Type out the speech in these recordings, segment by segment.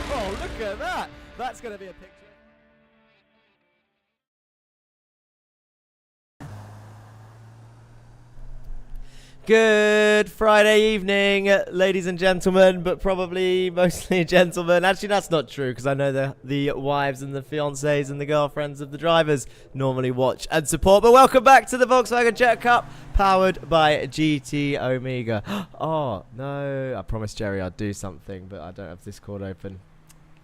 Oh, look at that! That's going to be a picture. Good Friday evening, ladies and gentlemen, but probably mostly gentlemen. Actually, that's not true, because I know the wives and the fiancés and the girlfriends of the drivers normally watch and support. But welcome back to the Volkswagen Jetta Cup, powered by GT Omega. Oh, no. I promised Jerry I'd do something, but I don't have Discord open.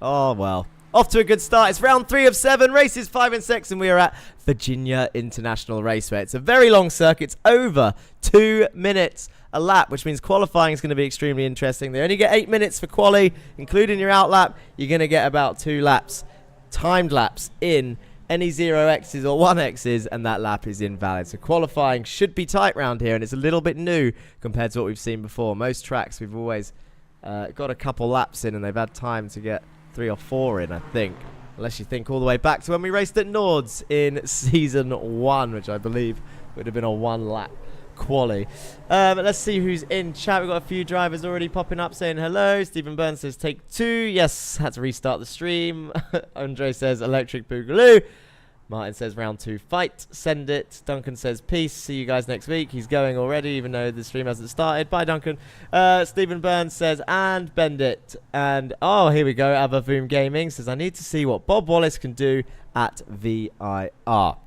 Oh, well. Off to a good start. It's round 3 of 7, races 5 and 6, and we are at Virginia International Raceway. It's a very long circuit. It's over 2 minutes a lap, which means qualifying is going to be extremely interesting. They only get 8 minutes for quali, including your out lap. You're going to get about 2 laps, timed laps in any 0x's or 1x's, and that lap is invalid. So qualifying should be tight round here, and it's a little bit new compared to what we've seen before. Most tracks we've always got a couple laps in, and they've had time to get 3 or 4 in, I think. Unless you think all the way back to when we raced at Nords in Season 1, which I believe would have been a 1-lap quali. Let's see who's in chat. We've got a few drivers already popping up saying hello. Stephen Burns says take 2. Yes, had to restart the stream. Andre says electric boogaloo. Martin says round 2 fight, send it. Duncan says peace, see you guys next week. He's going already, even though the stream hasn't started. Bye, Duncan. Stephen Burns says and bend it. And oh, here we go. Avavoom Gaming says I need to see what Bob Wallace can do at VIR. I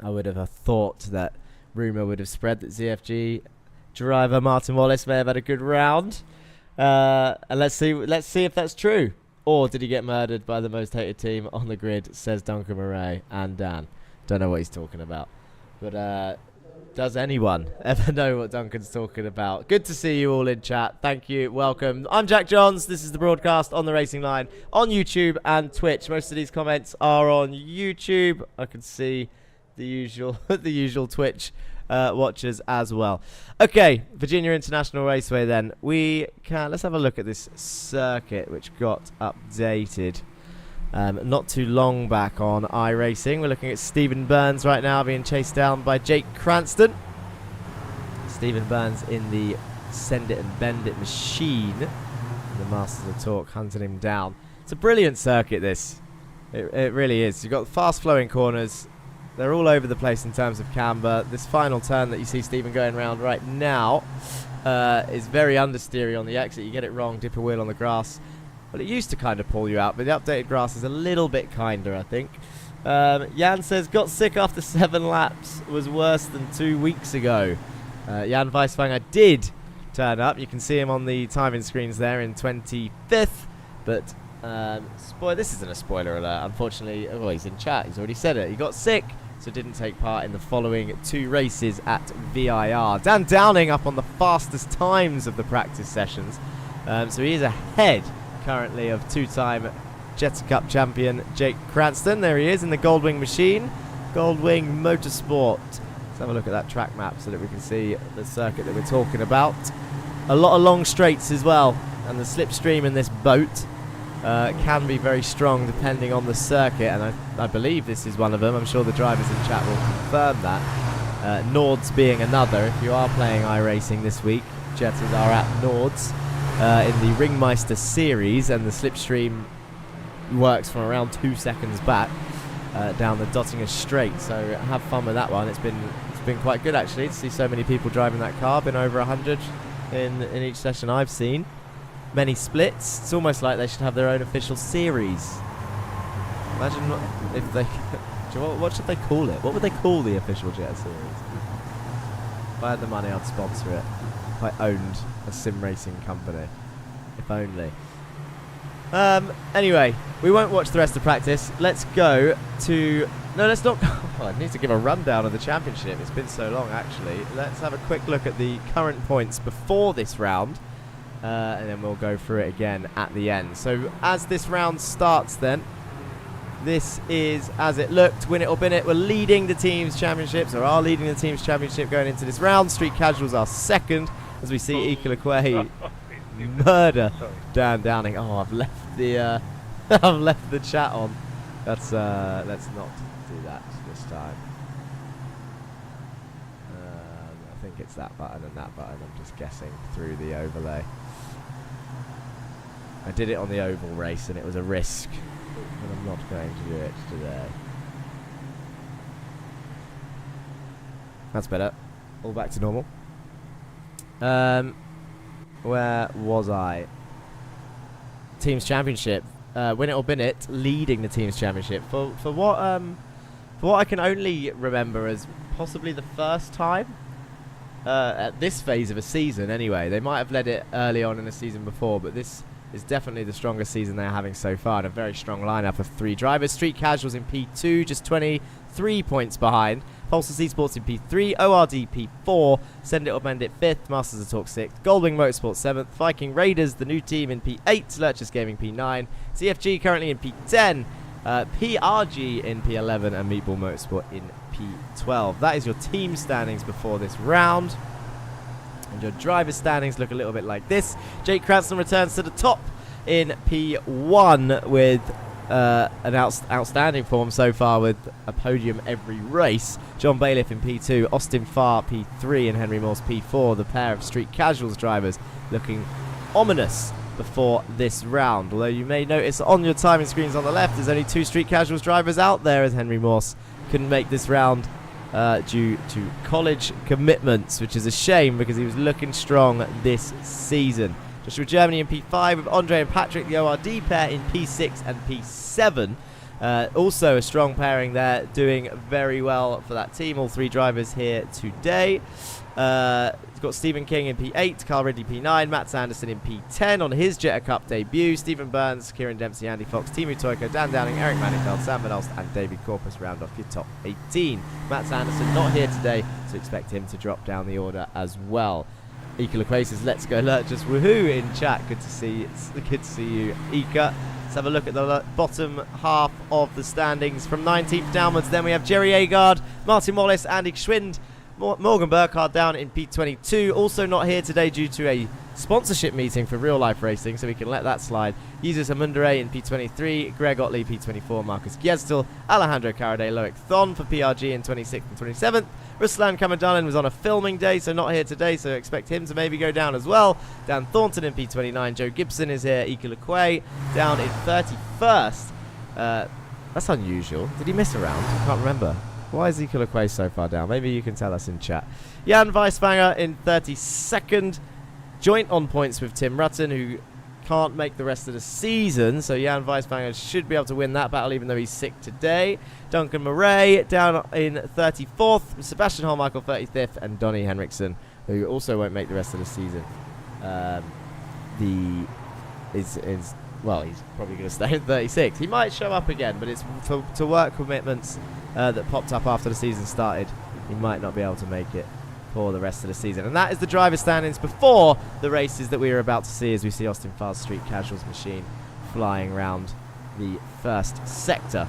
would have thought that rumour would have spread that ZFG driver Martin Wallace may have had a good round. And let's see if that's true. Or did he get murdered by the most hated team on the grid, says Duncan Murray and Dan. Don't know what he's talking about. But does anyone ever know what Duncan's talking about? Good to see you all in chat. Thank you. Welcome. I'm Jack Johns. This is the broadcast on the Racing Line on YouTube and Twitch. Most of these comments are on YouTube. I can see the usual the usual Twitch watchers as well. Okay, Virginia International Raceway then. Let's have a look at this circuit which got updated not too long back on iRacing. We're looking at Stephen Burns right now being chased down by Jake Cranston. Stephen Burns in the send it and bend it machine. The Masters of Torque hunting him down. It's a brilliant circuit, this. It really is. You've got fast flowing corners. They're all over the place in terms of camber. This final turn that you see Stephen going around right now is very understeery on the exit. You get it wrong, dip a wheel on the grass. Well, it used to kind of pull you out, but the updated grass is a little bit kinder, I think. Jan says, got sick after 7 laps. Was worse than 2 weeks ago. Jan Weiswanger did turn up. You can see him on the timing screens there in 25th. But this isn't a spoiler alert, unfortunately. Oh, he's in chat. He's already said it. He got sick, so didn't take part in the following 2 races at VIR. Dan Downing up on the fastest times of the practice sessions. So he is ahead currently of 2-time Jetta Cup champion Jake Cranston. There he is in the Goldwing machine. Goldwing Motorsport. Let's have a look at that track map so that we can see the circuit that we're talking about. A lot of long straights as well, and the slipstream in this boat can be very strong depending on the circuit, and I believe this is one of them. I'm sure the drivers in chat will confirm that. Nords being another. If you are playing iRacing this week, Jettas are at Nords in the Ringmeister series, and the slipstream works from around 2 seconds back down the Dottinger Straight. So have fun with that one. It's been quite good actually to see so many people driving that car. Been over 100 in each session I've seen. many splits. It's almost like they should have their own official series. Imagine if they... what should they call it? What would they call the official Jetta series? If I had the money, I'd sponsor it. If I owned a sim racing company. If only. Anyway, we won't watch the rest of practice. Let's go to... No, let's not... Oh, I need to give a rundown of the championship. It's been so long, actually. Let's have a quick look at the current points before this round. And then we'll go through it again at the end. So, as this round starts then, this is as it looked. Win it or bin it. We're leading the team's championships, or are leading the team's championship going into this round. Street Casuals are second, as we see Equaliquay murder Dan Downing. Oh, I've left the I've left the chat on. Let's not do that this time. I think it's that button and that button. I'm just guessing through the overlay. I did it on the oval race and it was a risk, but I'm not going to do it today. That's better. All back to normal. Where was I? Team's championship. Win it or bin it, leading the team's championship. For what I can only remember as possibly the first time at this phase of a season anyway. They might have led it early on in the season before, but this is definitely the strongest season they're having so far, and a very strong lineup of 3 drivers. Street Casuals in P2, just 23 points behind. Pulsar Esports in P3, ORD P4, Send It or Bend It 5th, Masters of Talk 6th, Goldwing Motorsport 7th, Viking Raiders, the new team, in P8, Lurchus Gaming P9, CFG currently in P10, PRG in P11, and Meatball Motorsport in P12. That is your team standings before this round. And your driver standings look a little bit like this. Jake Cranston returns to the top in P1 with an outstanding form so far, with a podium every race. John Bailiff in P2, Austin Farr P3, and Henry Morse P4. The pair of Street Casuals drivers looking ominous before this round. Although you may notice on your timing screens on the left, there's only 2 Street Casuals drivers out there, as Henry Morse couldn't make this round due to college commitments, which is a shame because he was looking strong this season. Joshua Germany in P5 with Andre and Patrick, the ORD pair, in P6 and P7. Also a strong pairing there, doing very well for that team. All 3 drivers here today. It's got Stephen King in P8, Carl Ridley P9, Matt Sanderson in P10 on his Jetta Cup debut. Stephen Burns, Kieran Dempsey, Andy Fox, Timu Toiko, Dan Downing, Eric Manningfeld, Sam Van Elst, and David Corpus round off your top 18. Matt Sanderson not here today, so expect him to drop down the order as well. Equaliquay says, let's go Lurchus, woohoo in chat. Good to see you, Ika. Let's have a look at the bottom half of the standings from 19th downwards. Then we have Jerry Agard, Martin Wallace, Andy Schwind, Morgan Burkhardt down in P22. Also not here today due to a sponsorship meeting for real life racing, so we can let that slide. Jesus Amundere in P23, Greg Otley P24, Marcus Giestel, Alejandro Caraday, Loic Thon for PRG in 26th and 27th. Ruslan Kamadalan was on a filming day, so not here today, so expect him to maybe go down as well. Dan Thornton in P29, Joe Gibson is here, Equaliquay down in 31st. That's unusual. Did he miss a round? I can't remember. Why is Equaliquay so far down? Maybe you can tell us in chat. Jan Weisfanger in 32nd. Joint on points with Tim Rutten, who can't make the rest of the season. So Jan Weisfanger should be able to win that battle, even though he's sick today. Duncan Murray down in 34th. Sebastian Holmichael 35th. And Donny Henriksen, who also won't make the rest of the season. Well, he's probably going to stay at 36. He might show up again, but it's to work commitments that popped up after the season started. He might not be able to make it for the rest of the season. And that is the driver standings before the races that we are about to see, as we see Austin Farr's Street Casuals machine flying around the first sector.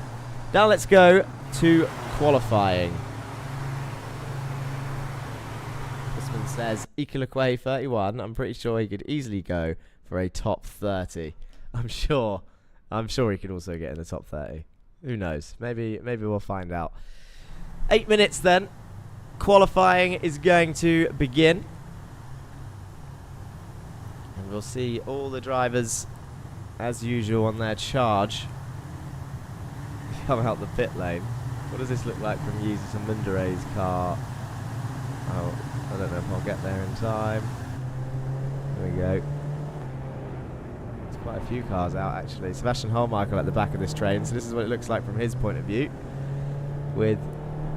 Now let's go to qualifying. This says Equaliquay 31. I'm pretty sure he could easily go for a top 30. I'm sure he could also get in the top 30. Who knows? Maybe we'll find out. 8 minutes then. Qualifying is going to begin. And we'll see all the drivers, as usual, on their charge. Come out the pit lane. What does this look like from Jesus and Mundere's car? Oh, I don't know if I'll get there in time. There we go. Quite a few cars out, actually. Sebastian Hollmichael at the back of this train, so this is what it looks like from his point of view, with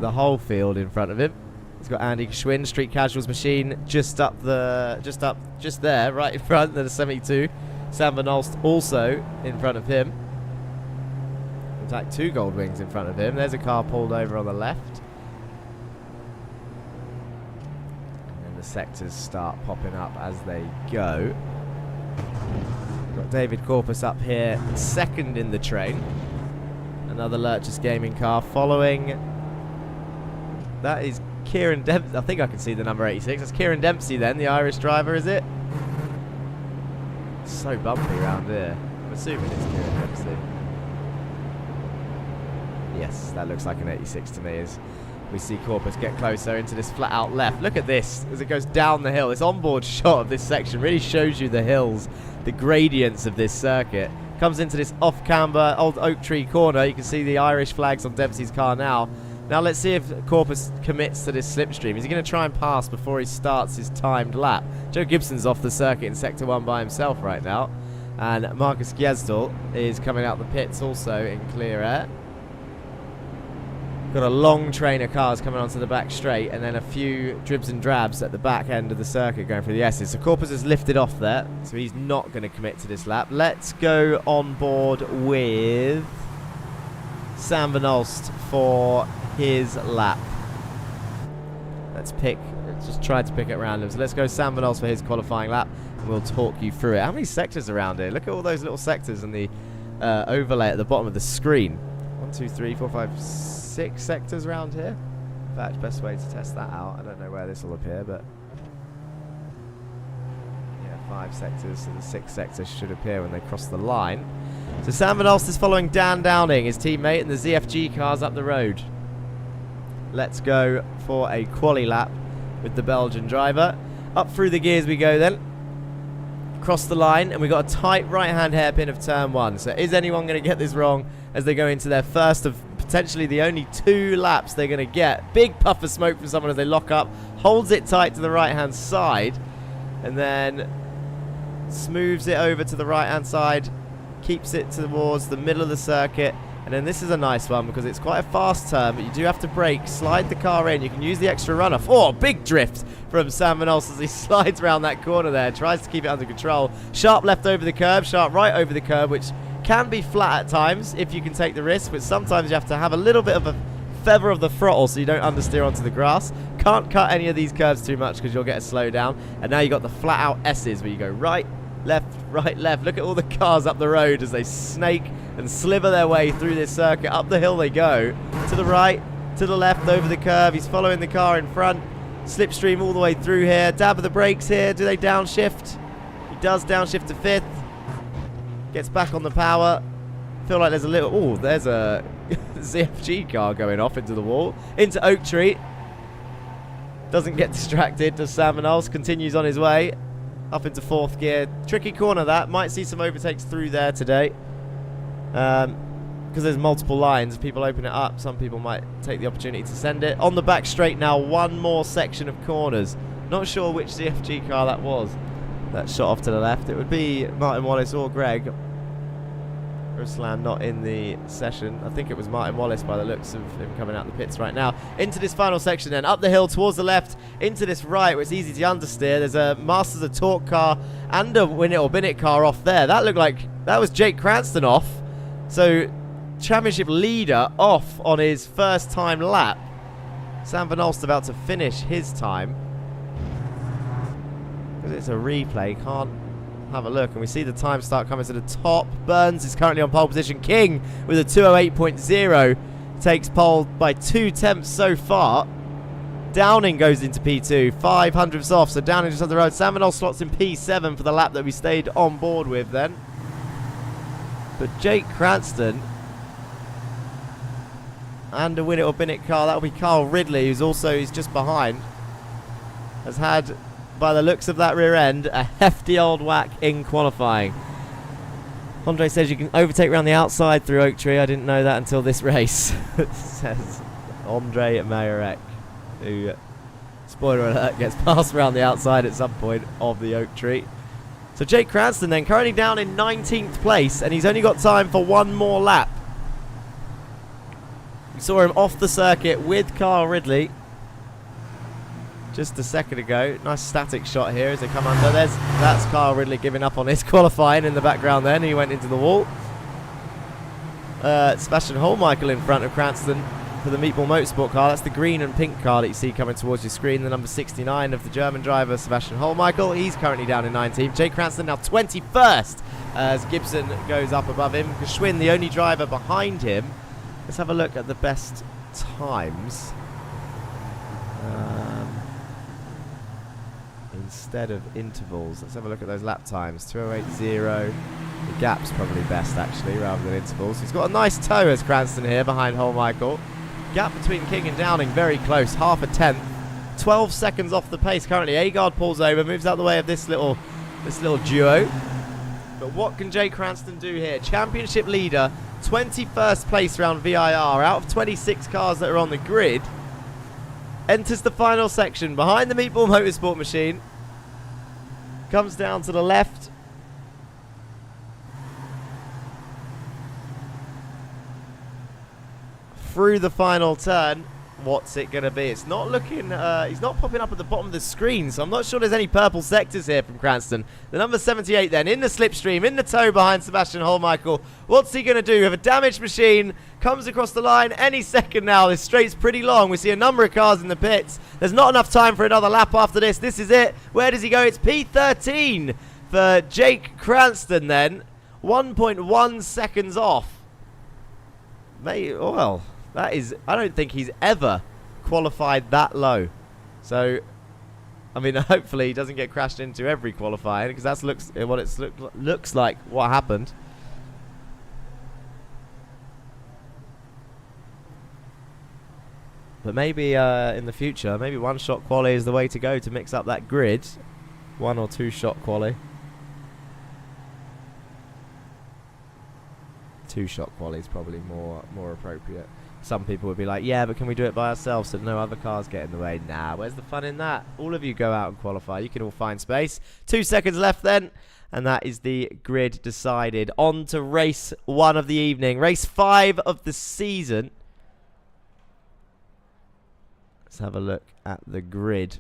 the whole field in front of him. He's got Andy Schwinn, Street Casuals machine, just there, right in front. There's a 72. Sam Van Olst also in front of him. In fact, 2 gold wings in front of him. There's a car pulled over on the left. And then the sectors start popping up as they go. Got David Corpus up here, second in the train. Another Lurchus Gaming car following. That is Kieran Dempsey. I think I can see the number 86. That's Kieran Dempsey then, the Irish driver, is it? It's so bumpy around here. I'm assuming it's Kieran Dempsey. Yes, that looks like an 86 to me as we see Corpus get closer into this flat out left. Look at this as it goes down the hill. This onboard shot of this section really shows you the hills, the gradients of this circuit. Comes into this off-camber old oak tree corner. You can see the Irish flags on Dempsey's car now. Now let's see if Corpus commits to this slipstream. Is he going to try and pass before he starts his timed lap? Joe Gibson's off the circuit in Sector 1 by himself right now. And Marcus Gjesdal is coming out the pits also in clear air. Got a long train of cars coming onto the back straight, and then a few dribs and drabs at the back end of the circuit going through the S's. So Corpus has lifted off there, so he's not going to commit to this lap. Let's go on board with Sam Van Olst for his lap. Let's just try to pick at random. So let's go Sam Van Olst for his qualifying lap, and we'll talk you through it. How many sectors around here? Look at all those little sectors and the overlay at the bottom of the screen. 1, 2, 3, 4, 5, 6 sectors around here. In fact, best way to test that out. I don't know where this will appear, but yeah, 5 sectors. So the 6th sector should appear when they cross the line. So Sam Van Olst is following Dan Downing, his teammate, and the ZFG cars up the road. Let's go for a quali lap with the Belgian driver. Up through the gears we go then. Cross the line, and we've got a tight right-hand hairpin of turn 1. So is anyone going to get this wrong as they go into their first of potentially the only 2 laps they're going to get? Big puff of smoke from someone as they lock up, holds it tight to the right-hand side, and then smooths it over to the right-hand side, keeps it towards the middle of the circuit. And then this is a nice one because it's quite a fast turn, but you do have to brake, slide the car in. You can use the extra runoff. Oh, big drift from Sam Van Olst as he slides around that corner there, tries to keep it under control. Sharp left over the curb, sharp right over the curb, which can be flat at times if you can take the risk, but sometimes you have to have a little bit of a feather of the throttle so you don't understeer onto the grass. Can't cut any of these curves too much because you'll get a slowdown. And now you've got the flat out S's where you go right, left, right, left. Look at all the cars up the road as they snake and sliver their way through this circuit. Up the hill they go. To the right, to the left, over the curve. He's following the car in front. Slipstream all the way through here. Dab of the brakes here. Do they downshift? He does downshift to 5th. Gets back on the power. Feel like there's a little... Oh, there's a ZFG car going off into the wall. Into Oak Tree. Doesn't get distracted. Does Sam Van Olst. Continues on his way. Up into 4th gear. Tricky corner that. Might see some overtakes through there today. Because there's multiple lines. If people open it up, some people might take the opportunity to send it. On the back straight now, one more section of corners. Not sure which ZFG car that was that shot off to the left. It would be Martin Wallace or Greg. Ruslan not in the session. I think it was Martin Wallace by the looks of him coming out the pits right now. Into this final section then. Up the hill towards the left. Into this right where it's easy to understeer. There's a Masters of Torque car and a Win It or Bin It car off there. That looked like that was Jake Cranston off. So championship leader off on his first time lap. Sam Van Olst about to finish his time. Because it's a replay, can't have a look. And we see the time start coming to the top. Burns is currently on pole position. King with a 2:08.0 takes pole by 2 tenths so far. Downing goes into P2, 500ths off. So Downing just on the road. Sam Van Olst slots in P7 for the lap that we stayed on board with then. But Jake Cranston and a Win It or Bin It car, that'll be Carl Ridley, he's just behind, has had, by the looks of that rear end, a hefty old whack in qualifying. Andre says you can overtake around the outside through Oak Tree. I didn't know that until this race. Says Andre Mayerek, who, spoiler alert, gets passed around the outside at some point of the Oak Tree. So Jake Cranston then currently down in 19th place, and he's only got time for one more lap. We saw him off the circuit with Carl Ridley just a second ago. Nice static shot here as they come under. That's Carl Ridley giving up on his qualifying in the background then. He went into the wall. Sebastian Holmichael in front of Cranston for the Meatball Motorsport car. That's the green and pink car that you see coming towards your screen. The number 69 of the German driver, Sebastian Holmichael. He's currently down in 19th. Jake Cranston now 21st as Gibson goes up above him. Geschwin, the only driver behind him. Let's have a look at the best times. Instead of intervals, let's have a look at those lap times. 2:08.0. The gap's probably best actually, rather than intervals. He's got a nice toe as Cranston here behind Holmichael. Gap between King and Downing very close, half a tenth. 12 seconds off the pace currently. Agard pulls over, moves out the way of this little duo. But what can Jake Cranston do here? Championship leader, 21st place round VIR, out of 26 cars that are on the grid. Enters the final section behind the Meatball Motorsport machine. Comes down to the left. Through the final turn. What's it going to be? It's not looking, he's not popping up at the bottom of the screen, so I'm not sure there's any purple sectors here from Cranston. The number 78 then, in the slipstream, in the tow behind Sebastian Holmichael. What's he going to do? With a damaged machine, comes across the line any second now. This straight's pretty long. We see a number of cars in the pits. There's not enough time for another lap after this. This is it. Where does he go? It's P13 for Jake Cranston then. 1.1 seconds off. Well, that is, I don't think he's ever qualified that low. So, I mean, hopefully he doesn't get crashed into every qualifying, because that's what it looks like what happened. But maybe in the future, maybe one-shot quali is the way to go to mix up that grid. 1 or 2 shot quali. 2 shot quali is probably more appropriate. Some people would be like, yeah, but can we do it by ourselves so no other cars get in the way? Nah, where's the fun in that? All of you go out and qualify. You can all find space. 2 seconds left then. And that is the grid decided. On to race 1 of the evening. Race 5 of the season. Let's have a look at the grid.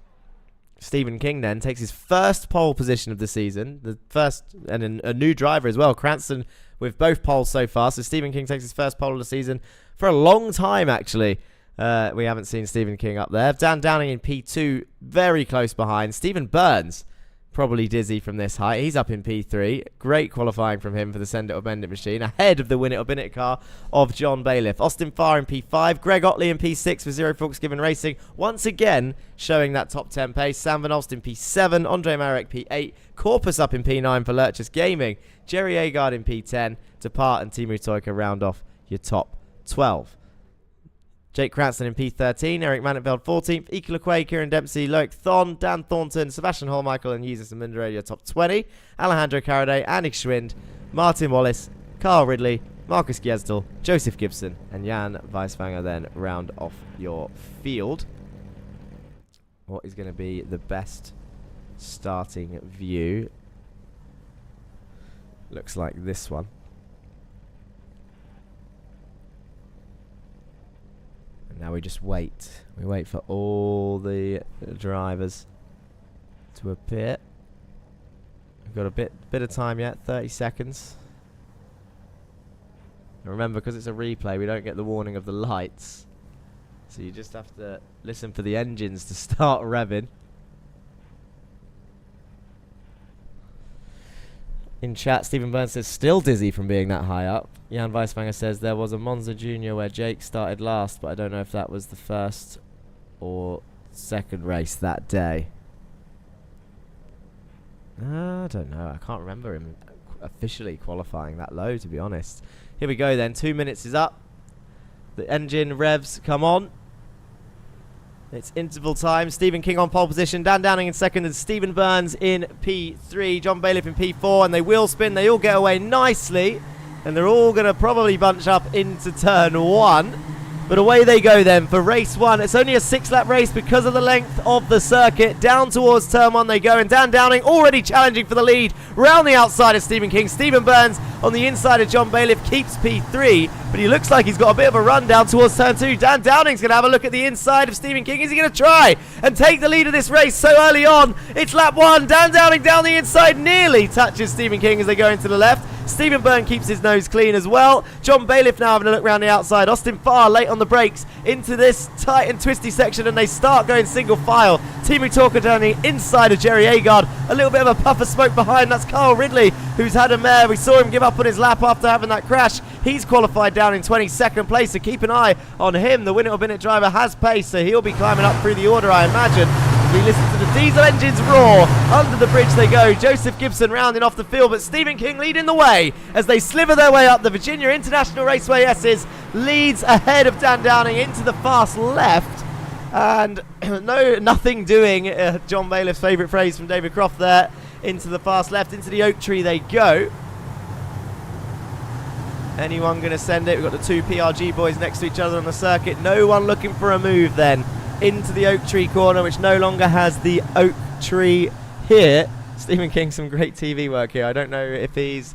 Stephen King then takes his first pole position of the season. The first, and a new driver as well. Cranston with both poles so far. So Stephen King takes his first pole of the season for a long time, actually. We haven't seen Stephen King up there. Dan Downing in P2, very close behind. Stephen Burns, probably dizzy from this height. He's up in P3. Great qualifying from him for the Send It or Bend It machine. Ahead of the Win It or Bin It car of John Bailiff. Austin Farr in P5. Greg Otley in P6 for Zero Forks Given Racing. Once again, showing that top 10 pace. Sam Van Alst in P7. Andre Marek P8. Corpus up in P9 for Lurchus Gaming. Jerry Agard in P10. Depart and Timu Toika round off your top 12. Jake Cranston in P13, Eric Mannenfeld 14th, Ike LeQuay, Kieran Dempsey, Loic Thon, Dan Thornton, Sebastian Holmichael and Jesus Amundere your top 20, Alejandro Caraday, Annick Schwind, Martin Wallace, Carl Ridley, Marcus Giesdel, Joseph Gibson and Jan Weiswanger then round off your field. What is going to be the best starting view? Looks like this one. Now we just wait. We wait for all the drivers to appear. We've got a bit of time yet, 30 seconds. And remember, because it's a replay, we don't get the warning of the lights. So you just have to listen for the engines to start revving. In chat, Stephen Burns says, still dizzy from being that high up. Jan Weiswanger says, there was a Monza Junior where Jake started last, but I don't know if that was the first or second race that day. I don't know. I can't remember him officially qualifying that low, to be honest. Here we go then. 2 minutes is up. The engine revs come on. It's interval time. Stephen King on pole position. Dan Downing in second and Stephen Burns in P3. John Bailiff in P4. And they wheel spin. They all get away nicely. And they're all going to probably bunch up into turn 1. But away they go then for race 1. It's only a 6-lap race because of the length of the circuit. Down towards turn 1 they go, and Dan Downing already challenging for the lead. Round the outside of Stephen King. Stephen Burns on the inside of John Bailiff keeps P3, but he looks like he's got a bit of a run down towards turn 2. Dan Downing's going to have a look at the inside of Stephen King. Is he going to try and take the lead of this race so early on? It's lap 1. Dan Downing down the inside, nearly touches Stephen King as they go into the left. Stephen Byrne keeps his nose clean as well. John Bailiff now having a look round the outside. Austin Farr late on the brakes into this tight and twisty section, and they start going single file. Timu Talker down the inside of Jerry Agard. A little bit of a puff of smoke behind. That's Carl Ridley, who's had a mare. We saw him give up on his lap after having that crash. He's qualified down in 22nd place, so keep an eye on him. The Winner Minute driver has pace, so he'll be climbing up through the order, I imagine. We listen to the diesel engines roar. Under the bridge they go. Joseph Gibson rounding off the field, but Stephen King leading the way as they sliver their way up. The Virginia International Raceway S's leads ahead of Dan Downing into the fast left. And nothing doing. John Bailiff's favourite phrase from David Croft there. Into the fast left, into the oak tree they go. Anyone going to send it? We've got the two PRG boys next to each other on the circuit. No one looking for a move then. Into the oak tree corner, which no longer has the oak tree here. Stephen King, some great TV work here. I don't know if he's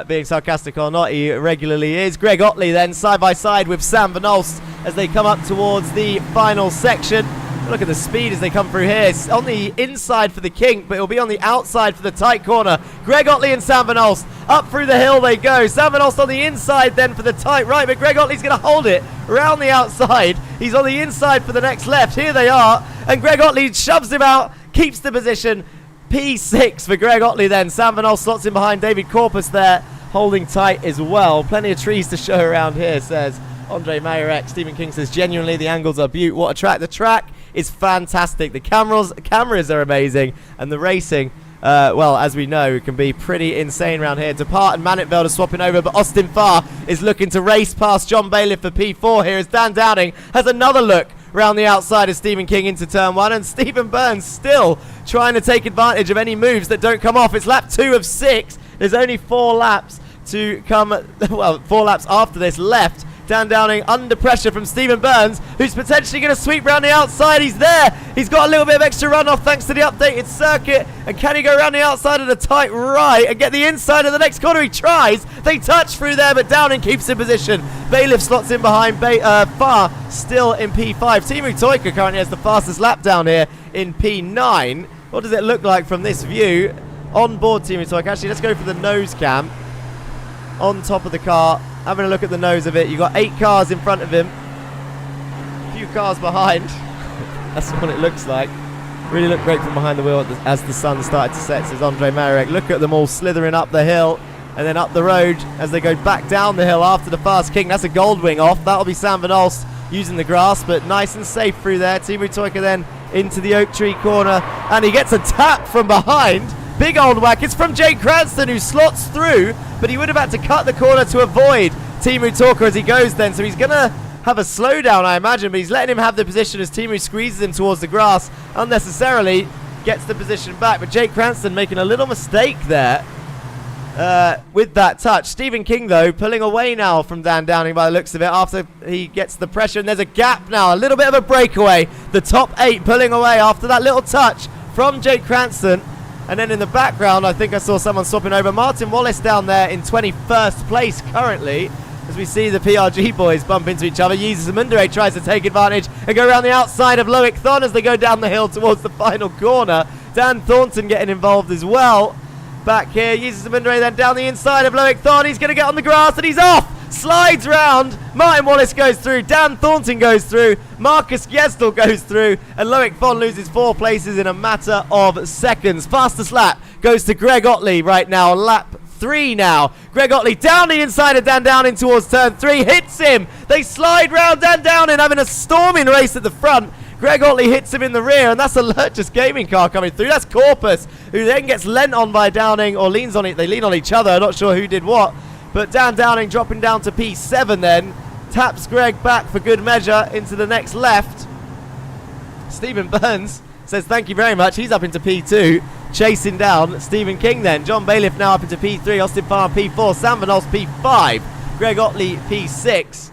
being sarcastic or not. He regularly is. Greg Otley then side by side with Sam Van Olst as they come up towards the final section. Look at the speed as they come through here. It's on the inside for the kink, but it'll be on the outside for the tight corner. Greg Otley and Sam Van Olst up through the hill they go. Sam Van Olst on the inside then for the tight right, but Greg Otley's going to hold it round the outside. He's on the inside for the next left. Here they are, and Greg Otley shoves him out, keeps the position. P6 for Greg Otley then. Sam Van Olst slots in behind David Corpus there, holding tight as well. Plenty of trees to show around here, says Andre Mayerek. Stephen King says, genuinely, the angles are beaut. What a track. The track is fantastic. The cameras are amazing, and the racing, well, as we know, can be pretty insane around here. Depart and Manitveld are swapping over, but Austin Farr is looking to race past John Bailiff for P4 here as Dan Downing has another look round the outside of Stephen King into turn 1, and Stephen Burns still trying to take advantage of any moves that don't come off. It's lap 2 of 6. There's only 4 laps to come, well, 4 laps after this left. Dan Downing under pressure from Stephen Burns, who's potentially going to sweep round the outside. He's there. He's got a little bit of extra runoff thanks to the updated circuit. And can he go around the outside of the tight right and get the inside of the next corner? He tries. They touch through there, but Downing keeps in position. Bailiff slots in behind Farr, still in P5. Timu Toika currently has the fastest lap down here in P9. What does it look like from this view? On board Timu Toika. Actually, let's go for the nose cam. On top of the car, having a look at the nose of it. You've got 8 cars in front of him, a few cars behind. That's what it looks like. Really look great from behind the wheel as the sun started to set, says Andre Marek. Look at them all slithering up the hill and then up the road as they go back down the hill after the fast king. That's a gold wing off. That'll be Sam Van Olst using the grass, but nice and safe through there. Timu Toika then into the oak tree corner, and he gets a tap from behind. Big old whack. It's from Jake Cranston, who slots through, but he would have had to cut the corner to avoid Timu Talker as he goes then. So he's going to have a slowdown, I imagine, but he's letting him have the position as Timu squeezes him towards the grass unnecessarily, gets the position back. But Jake Cranston making a little mistake there with that touch. Stephen King, though, pulling away now from Dan Downing by the looks of it after he gets the pressure. And there's a gap now, a little bit of a breakaway. The top 8 pulling away after that little touch from Jake Cranston. And then in the background, I think I saw someone swapping over. Martin Wallace down there in 21st place currently, as we see the PRG boys bump into each other. Yeezus Mundere tries to take advantage and go around the outside of Loic Thon as they go down the hill towards the final corner. Dan Thornton getting involved as well. Back here, Yeezus Mundere then down the inside of Loic Thon. He's going to get on the grass and he's off. Slides round. Martin Wallace goes through. Dan Thornton goes through. Marcus Gesdel goes through. And Loic Thon loses 4 places in a matter of seconds. Fastest lap goes to Greg Otley right now. Lap 3 now. Greg Otley down the inside of Dan Downing towards turn 3. Hits him. They slide round. Dan Downing having a storming race at the front. Greg Otley hits him in the rear, and that's a Lurchus Gaming car coming through. That's Corpus, who then gets lent on by Downing, or leans on it. They lean on each other. I'm not sure who did what. But Dan Downing dropping down to P7 then. Taps Greg back for good measure into the next left. Stephen Burns says thank you very much. He's up into P2. Chasing down Stephen King then. John Bailiff now up into P3. Austin Farr P4. Sam Van Olst P5. Greg Otley P6.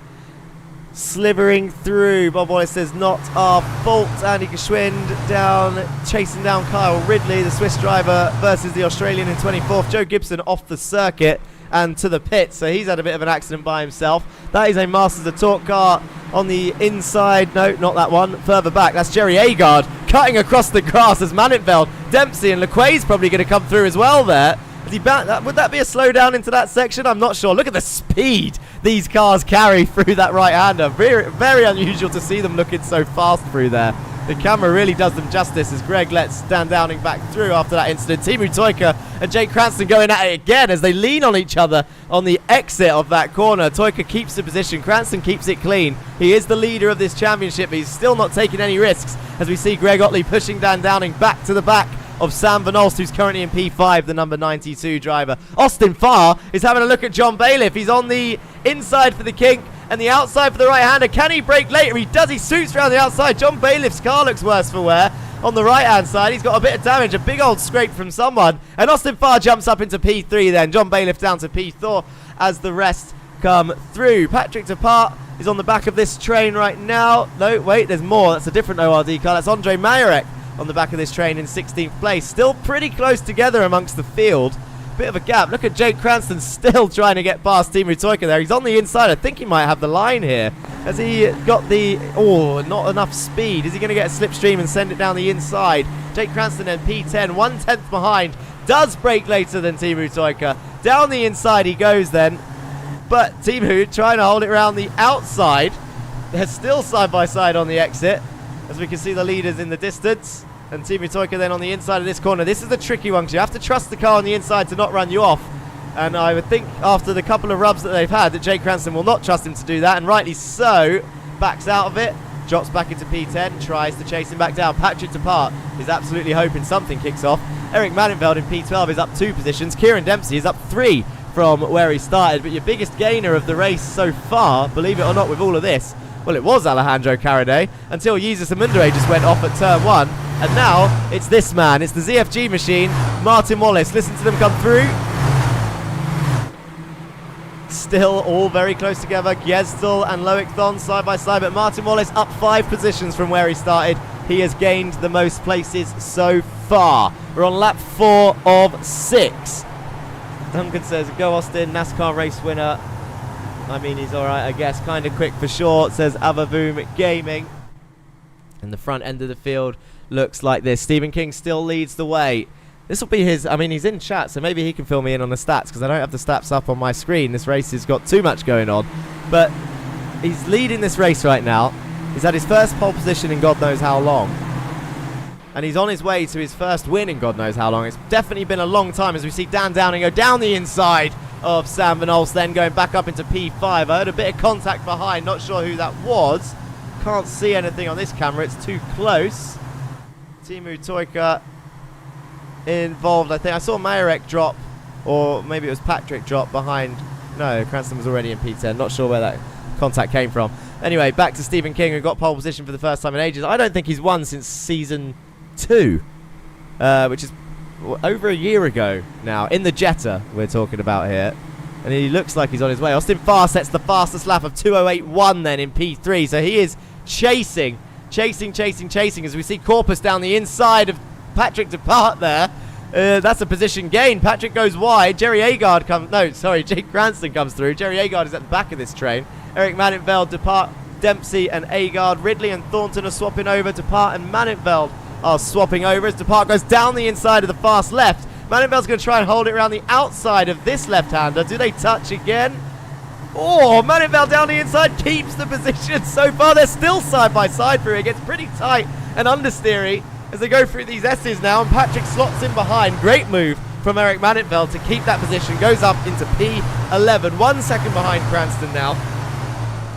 slithering through. Bob Wallace says, not our fault. Andy Geschwind down, chasing down Kyle Ridley, the Swiss driver, versus the Australian in 24th. Joe Gibson off the circuit and to the pit, so he's had a bit of an accident by himself. That is a Masters of Torque car on the inside. No, not that one. Further back, that's Jerry Agard cutting across the grass as Maninfeld, Dempsey and Lequay's probably going to come through as well there. Would that be a slowdown into that section? I'm not sure. Look at the speed these cars carry through that right-hander. Very, very unusual to see them looking so fast through there. The camera really does them justice as Greg lets Dan Downing back through after that incident. Teemu Toika and Jake Cranston going at it again as they lean on each other on the exit of that corner. Toika keeps the position. Cranston keeps it clean. He is the leader of this championship, but he's still not taking any risks as we see Greg Otley pushing Dan Downing back to the back of Sam Van Olst, who's currently in P5, the number 92 driver. Austin Farr is having a look at John Bailiff. He's on the inside for the kink and the outside for the right-hander. Can he brake later? He does. He shoots around the outside. John Bailiff's car looks worse for wear on the right-hand side. He's got a bit of damage, a big old scrape from someone. And Austin Farr jumps up into P3 then. John Bailiff down to P4 as the rest come through. Patrick Depart is on the back of this train right now. No, wait, there's more. That's a different ORD car. That's Andre Majorek on the back of this train in 16th place. Still pretty close together amongst the field. Bit of a gap. Look at Jake Cranston still trying to get past Teemu Toika there. He's on the inside. I think he might have the line here. Has he got the... Oh, not enough speed. Is he going to get a slipstream and send it down the inside? Jake Cranston in P10, 1/10 behind. Does brake later than Teemu Toika. Down the inside he goes then. But Teemu trying to hold it around the outside. They're still side by side on the exit, as we can see the leaders in the distance. And Teemu Toika then on the inside of this corner. This is the tricky one because you have to trust the car on the inside to not run you off. And I would think after the couple of rubs that they've had that Jake Cranston will not trust him to do that. And rightly so. Backs out of it. Drops back into P10. Tries to chase him back down. Patrick Depart is absolutely hoping something kicks off. Eric Maninfeld in P12 is up 2 positions. Kieran Dempsey is up 3 from where he started. But your biggest gainer of the race so far, believe it or not, with all of this, well, it was Alejandro Carade until Jesus Amundare just went off at turn 1. And now it's this man. It's the ZFG machine, Martin Wallace. Listen to them come through. Still all very close together. Gjesdal and Loic Thon side by side. But Martin Wallace up 5 positions from where he started. He has gained the most places so far. We're on lap 4 of 6. Duncan says, go Austin, NASCAR race winner. I mean, he's all right, I guess. Kind of quick for short, says Avavoom Gaming. And the front end of the field looks like this. Stephen King still leads the way. This will be his... I mean, he's in chat, so maybe he can fill me in on the stats, because I don't have the stats up on my screen. This race has got too much going on. But he's leading this race right now. He's had his first pole position in God knows how long. And he's on his way to his first win in God knows how long. It's definitely been a long time as we see Dan Downing go down the inside of Sam Van Olst, then going back up into P5. I heard a bit of contact behind. Not sure who that was. Can't see anything on this camera. It's too close. Teemu Toika involved, I think. I saw Majorek drop, or maybe it was Patrick drop behind. No, Cranston was already in P10. Not sure where that contact came from. Anyway, back to Stephen King, who got pole position for the first time in ages. I don't think he's won since season 2, which is over a year ago now, in the Jetta we're talking about here. And he looks like he's on his way. Austin Farr sets the fastest lap of 2:08.1 then in P3. So he is chasing as we see Corpus down the inside of Patrick Depart there. That's a position gain. Patrick goes wide. Jake Cranston comes through. Jerry Agard is at the back of this train. Eric Maninfeld, Depart, Dempsey and Agard. Ridley and Thornton are swapping over. Depart and Maninfeld are swapping over as Depart goes down the inside of the fast left. Maninfeld's going to try and hold it around the outside of this left-hander. Do they touch again? Oh, Maninfeld down the inside keeps the position. So far, they're still side by side through. It gets pretty tight and understeery as they go through these S's now. And Patrick slots in behind. Great move from Eric Maninfeld to keep that position. Goes up into P11. 1 second behind Cranston now.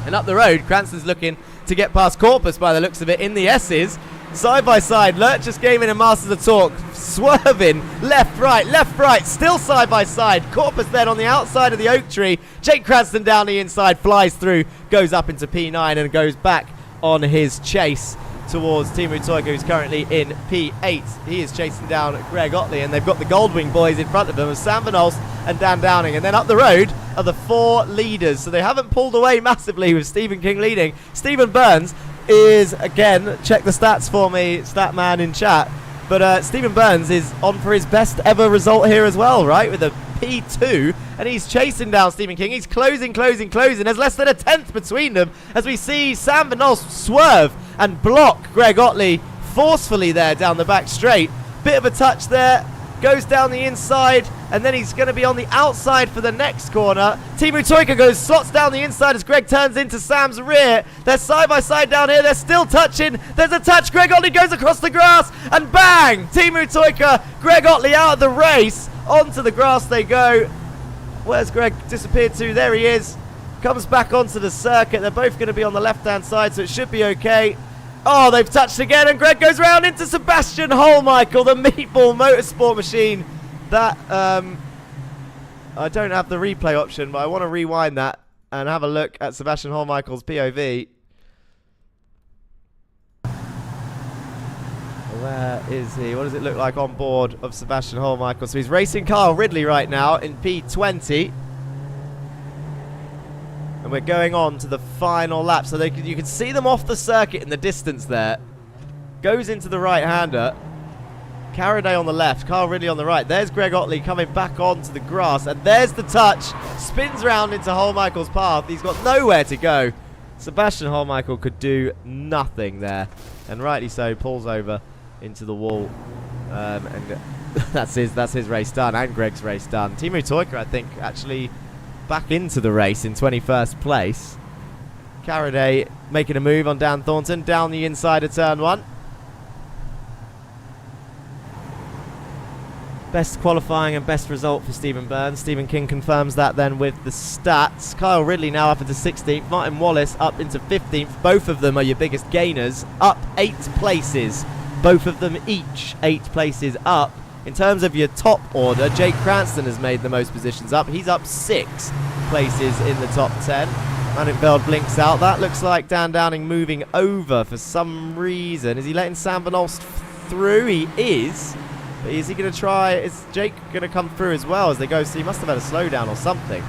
And up the road, Cranston's looking to get past Corpus by the looks of it in the S's. Side by side, Lurch just came in and Masters of Torque, swerving left, right, still side by side. Corpus then on the outside of the oak tree. Jake Cranston down the inside, flies through, goes up into P9 and goes back on his chase towards Teemu Toika, who's currently in P8. He is chasing down Greg Otley, and they've got the Goldwing boys in front of them, Sam Van Olst and Dan Downing. And then up the road, are the 4 leaders. So they haven't pulled away massively with Stephen King leading. Stephen Burns is, again, check the stats for me, stat man in chat. But Stephen Burns is on for his best ever result here as well, right? With a P2, and he's chasing down Stephen King. He's closing. There's less than a tenth between them as we see Sam Van Nolst swerve and block Greg Otley forcefully there down the back straight. Bit of a touch there, goes down the inside, and then he's going to be on the outside for the next corner. Teemu Tuikka slots down the inside as Greg turns into Sam's rear. They're side by side down here. They're still touching. There's a touch. Greg Otley goes across the grass, and bang! Teemu Tuikka, Greg Otley out of the race. Onto the grass they go. Where's Greg disappeared to? There he is. Comes back onto the circuit. They're both going to be on the left-hand side, so it should be okay. Oh, they've touched again, and Greg goes round into Sebastian Holmichael, the Meatball Motorsport machine. That, I don't have the replay option, but I want to rewind that and have a look at Sebastian Holmichael's POV. Where is he? What does it look like on board of Sebastian Holmichael? So he's racing Kyle Ridley right now in P20. And we're going on to the final lap. So you can see them off the circuit in the distance there. Goes into the right-hander. Carraday on the left, Kyle Ridley on the right. There's Greg Otley coming back onto the grass. And there's the touch. Spins round into Holmichael's path. He's got nowhere to go. Sebastian Holmichael could do nothing there. And rightly so, pulls over into the wall, and that's his race done, and Greg's race done. Teemu Tuikka, I think, actually back into the race in 21st place. Carraday making a move on Dan Thornton down the inside of turn 1. Best qualifying and best result for Stephen Burns. Stephen King confirms that then with the stats. Kyle Ridley now up into 16th. Martin Wallace up into 15th. Both of them are your biggest gainers. Up 8 places. Both of them each 8 places up. In terms of your top order, Jake Cranston has made the most positions up. He's up 6 places in the top 10. Manningfeld blinks out. That looks like Dan Downing moving over for some reason. Is he letting Sam Van Nolst through? He is. But is he going to try? Is Jake going to come through as well as they go? So he must have had a slowdown or something.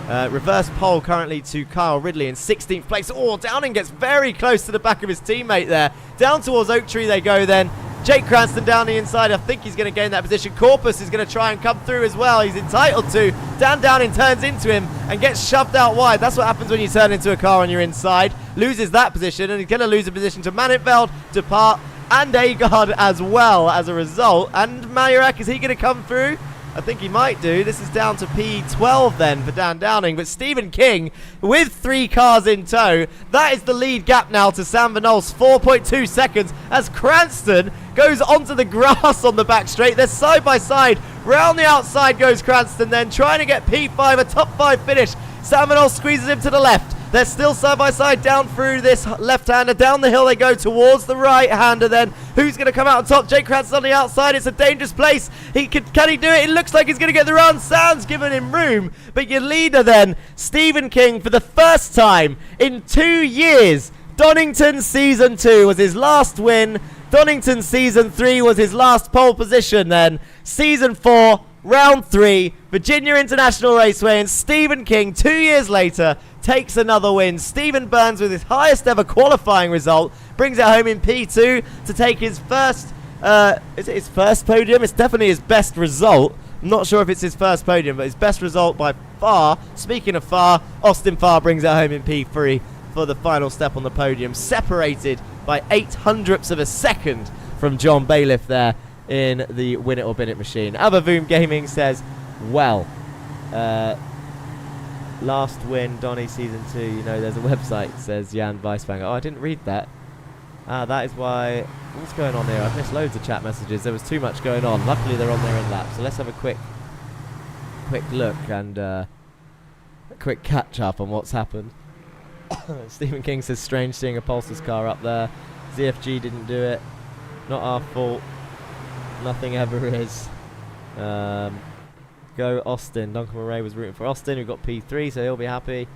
Reverse pole currently to Kyle Ridley in 16th place. Oh, Downing gets very close to the back of his teammate there. Down towards Oak Tree they go then. Jake Cranston down the inside. I think he's going to gain that position. Corpus is going to try and come through as well. He's entitled to. Dan Downing turns into him and gets shoved out wide. That's what happens when you turn into a car on your inside. Loses that position, and he's going to lose a position to Manningfeld, Depart, and Agard as well as a result. And Mayorak, is he going to come through? I think he might do. This is down to P12 then for Dan Downing. But Stephen King with 3 cars in tow. That is the lead gap now to Sam Van Nolst. 4.2 seconds as Cranston goes onto the grass on the back straight. They're side by side. Round the outside goes Cranston then, trying to get P5, a top 5 finish. Sam Van Nolst squeezes him to the left. They're still side by side down through this left-hander. Down the hill they go towards the right-hander then. Who's going to come out on top? Jake Cranston on the outside. It's a dangerous place. Can he do it? It looks like he's going to get the run. Sam's giving him room. But your leader then, Stephen King, for the first time in 2 years. Donington Season 2 was his last win. Donington Season 3 was his last pole position then. Season 4, Round 3, Virginia International Raceway, and Stephen King, 2 years later, takes another win. Stephen Burns with his highest ever qualifying result brings it home in P2 to take his first, is it his first podium? It's definitely his best result. I'm not sure if it's his first podium, but his best result by far. Speaking of far, Austin Farr brings it home in P3 for the final step on the podium, separated by 0.08 of a second from John Bailiff there in the Win It or Bin It machine. Avavoom Gaming says, well, last win, Donny Season 2, you know, there's a website, says Jan Weisbanger. Oh, I didn't read that. That is why. What's going on here? I've missed loads of chat messages. There was too much going on. Luckily, they're on their in lap. So let's have a quick look and a quick catch up on what's happened. Stephen King says, strange seeing a Pulsar's car up there. ZFG didn't do it. Not our fault. Nothing ever is. Go Austin. Duncan Murray was rooting for Austin, who got P3, so he'll be happy.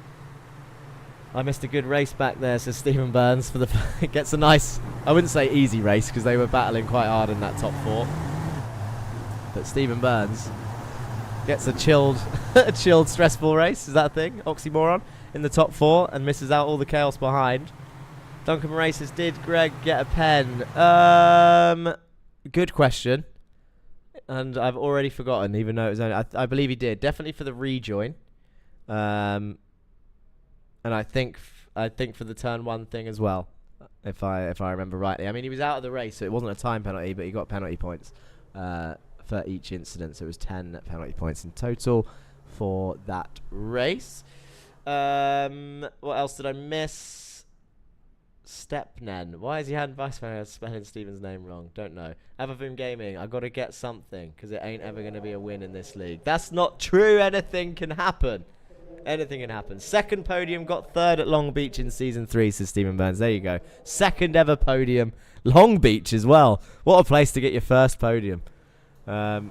I missed a good race back there, says Stephen Burns. For the it gets a nice, I wouldn't say easy race, because they were battling quite hard in that top 4. But Stephen Burns gets a chilled, a chilled, stressful race. Is that a thing? Oxymoron in the top 4 and misses out all the chaos behind. Duncan races. Did Greg get a pen? Good question. And I've already forgotten, even though it was only. I believe he did. Definitely for the rejoin. And I think for the turn 1 thing as well, if I remember rightly. I mean, he was out of the race, so it wasn't a time penalty, but he got penalty points for each incident. So it was 10 penalty points in total for that race. What else did I miss? Stepnen. Why is he had vice mayor spelling Stephen's name wrong? Don't know. Avavoom Gaming. I got to get something because it ain't ever going to be a win in this league. That's not true. Anything can happen. Anything can happen. Second podium, got 3rd at Long Beach in season 3, says Stephen Burns. There you go. Second ever podium. Long Beach as well. What a place to get your first podium. As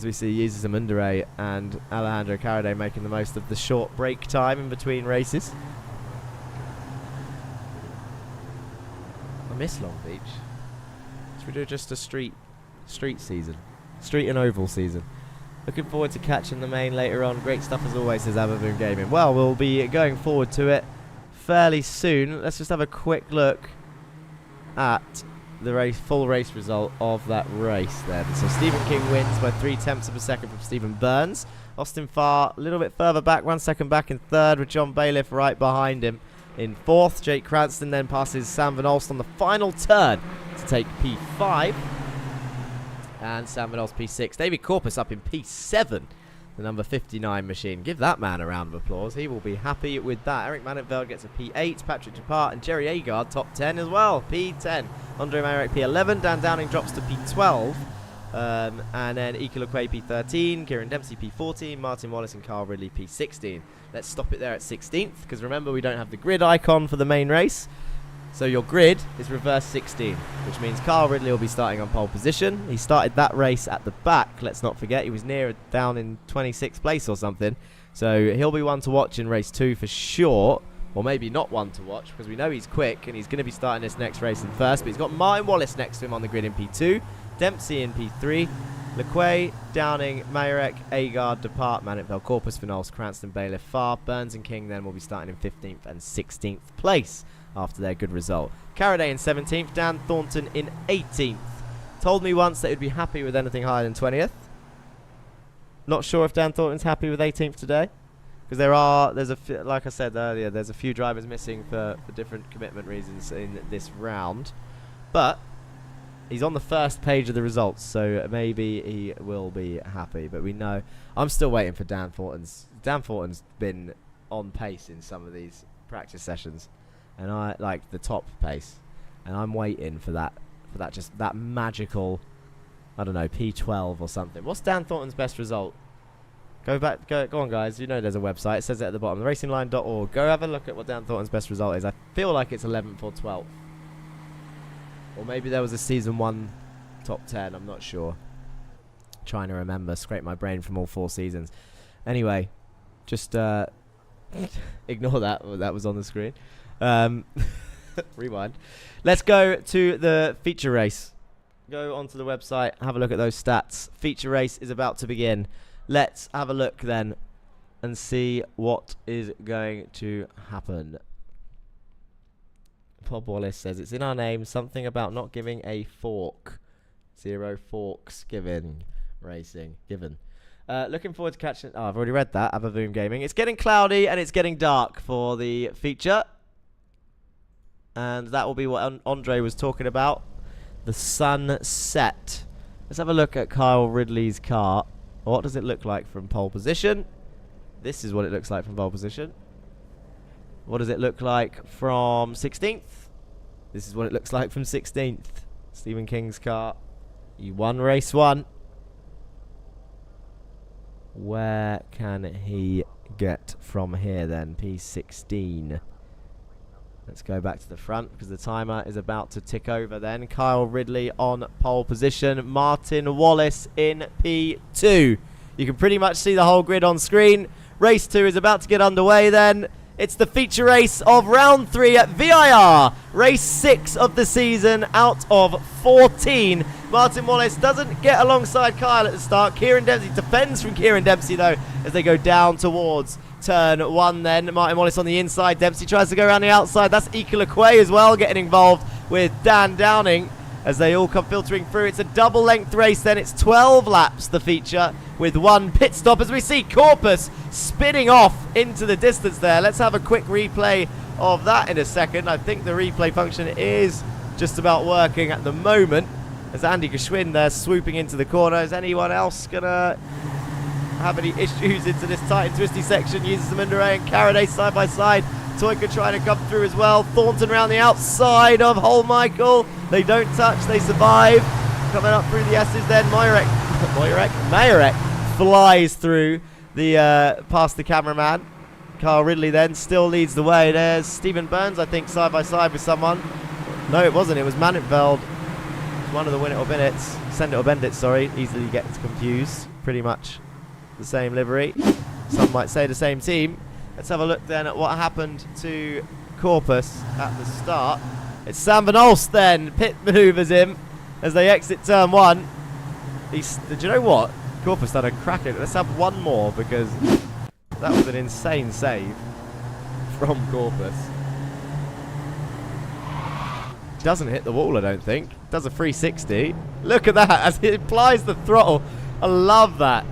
we see Yeezus Amundere and Alejandro Caraday making the most of the short break time in between races. I miss Long Beach. Should we do just a street season? Street and oval season. Looking forward to catching the main later on. Great stuff as always, says Avavoom Gaming. Well, we'll be going forward to it fairly soon. Let's just have a quick look at the full race result of that race then. So Stephen King wins by 0.3 of a second from Stephen Burns. Austin Farr a little bit further back, 1 second back in 3rd, with John Bailiff right behind him in 4th. Jake Cranston then passes Sam Van Olst on the final turn to take P5. And Sam Van Olst P6. David Corpus up in P7, the number 59 machine. Give that man a round of applause. He will be happy with that. Eric Manenveld gets a P8. Patrick Dupart and Jerry Agard top 10 as well. P10. Andre Marek P11. Dan Downing drops to P12. And then Ike Lekwe P13. Kieran Dempsey P14. Martin Wallace and Carl Ridley P16. Let's stop it there at 16th, because remember we don't have the grid icon for the main race. So your grid is reverse 16, which means Carl Ridley will be starting on pole position. He started that race at the back, let's not forget. He was down in 26th place or something. So he'll be one to watch in race 2 for sure. Or maybe not one to watch, because we know he's quick and he's going to be starting this next race in 1st. But he's got Martin Wallace next to him on the grid in P2. Dempsey in P3. Lekwe, Downing, Mayerek, Agard, Depart, Manenveld, Corpus, Van Olst, Cranston, Bailiff, Farr, Burns and King then will be starting in 15th and 16th place after their good result. Caraday in 17th, Dan Thornton in 18th. Told me once that he'd be happy with anything higher than 20th. Not sure if Dan Thornton's happy with 18th today, because like I said earlier, there's a few drivers missing for different commitment reasons in this round. But he's on the first page of the results, so maybe he will be happy. But we know, I'm still waiting for Dan Thornton's. Dan Thornton's been on pace in some of these practice sessions, and I like the top pace, and I'm waiting for that magical, I don't know, P12 or something. What's Dan Thornton's best result? Go on guys, you know there's a website, it says it at the bottom, racingline.org. Go have a look at what Dan Thornton's best result is. I feel like it's 11th or 12th. Or maybe there was a season 1 top 10, I'm not sure. Trying to remember, scrape my brain from all 4 seasons. Anyway, just ignore that was on the screen. Rewind. Let's go to the feature race. Go onto the website, have a look at those stats. Feature race is about to begin. Let's have a look then and see what is going to happen. Bob Wallace says it's in our name, something about not giving a fork. 0 forks given. Racing given. Looking forward to catching. Oh, I've already read that. Avavoom Gaming. It's getting cloudy and it's getting dark for the feature. And that will be what Andre was talking about. The sunset. Let's have a look at Kyle Ridley's car. What does it look like from pole position? This is what it looks like from pole position. What does it look like from 16th? This is what it looks like from 16th. Stephen King's car. He won race 1. Where can he get from here then? P16. Let's go back to the front because the timer is about to tick over then. Kyle Ridley on pole position. Martin Wallace in P2. You can pretty much see the whole grid on screen. Race 2 is about to get underway then. It's the feature race of round 3 at VIR. Race 6 of the season out of 14. Martin Wallace doesn't get alongside Kyle at the start. Kieran Dempsey defends from Kieran Dempsey, though, as they go down towards turn 1 then. Martin Wallace on the inside. Dempsey tries to go around the outside. That's Ika Lequay as well, getting involved with Dan Downing as they all come filtering through. It's a double length race then. It's 12 laps, the feature, with 1 pit stop as we see Corpus spinning off into the distance there. Let's have a quick replay of that in a second. I think the replay function is just about working at the moment as Andy Geschwind there swooping into the corner. Is anyone else going to have any issues into this tight and twisty section? Uses the Minderay and Caraday side by side. Toyka trying to come through as well. Thornton around the outside of Hull Michael. They don't touch, they survive. Coming up through the S's then. Majorek flies through the past the cameraman. Carl Ridley then still leads the way. There's Stephen Burns, I think, side by side with someone. No, it wasn't. It was Manenveld. One of the Win It or Bin It's. Send It or Bend It, sorry. Easily gets confused. Pretty much the same livery. Some might say the same team. Let's have a look then at what happened to Corpus at the start. It's Sam Van Olst then. Pit manoeuvres him as they exit turn 1. Do you know what? Corpus done a cracker. Let's have one more because that was an insane save from Corpus. Doesn't hit the wall, I don't think. Does a 360. Look at that as he applies the throttle. I love that.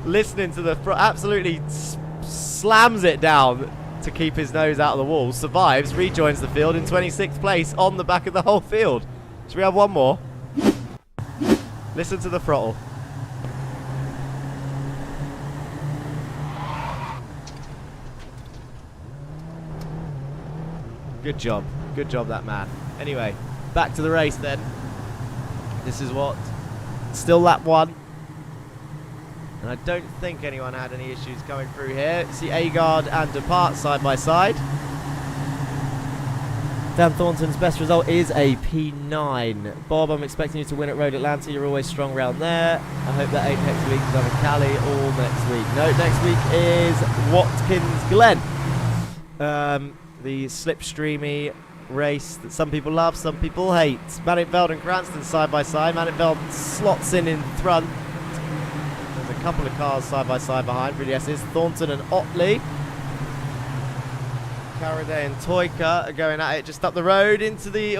Listening to the absolutely slams it down to keep his nose out of the wall. Survives, rejoins the field in 26th place on the back of the whole field. Should we have one more? Listen to the throttle. Good job. Good job, that man. Anyway, back to the race then. This is what? Still lap 1. And I don't think anyone had any issues coming through here. See Agard and Depart side by side. Dan Thornton's best result is a P9. Bob, I'm expecting you to win at Road Atlanta. You're always strong round there. I hope that ain't next week because I'm in Cali all next week. No, next week is Watkins Glen. The slipstreamy race that some people love, some people hate. Manenveld and Cranston side by side. Manenveld slots in front. There's a couple of cars side by side behind for the S's. Thornton and Otley. Caraday and Toyka are going at it just up the road into the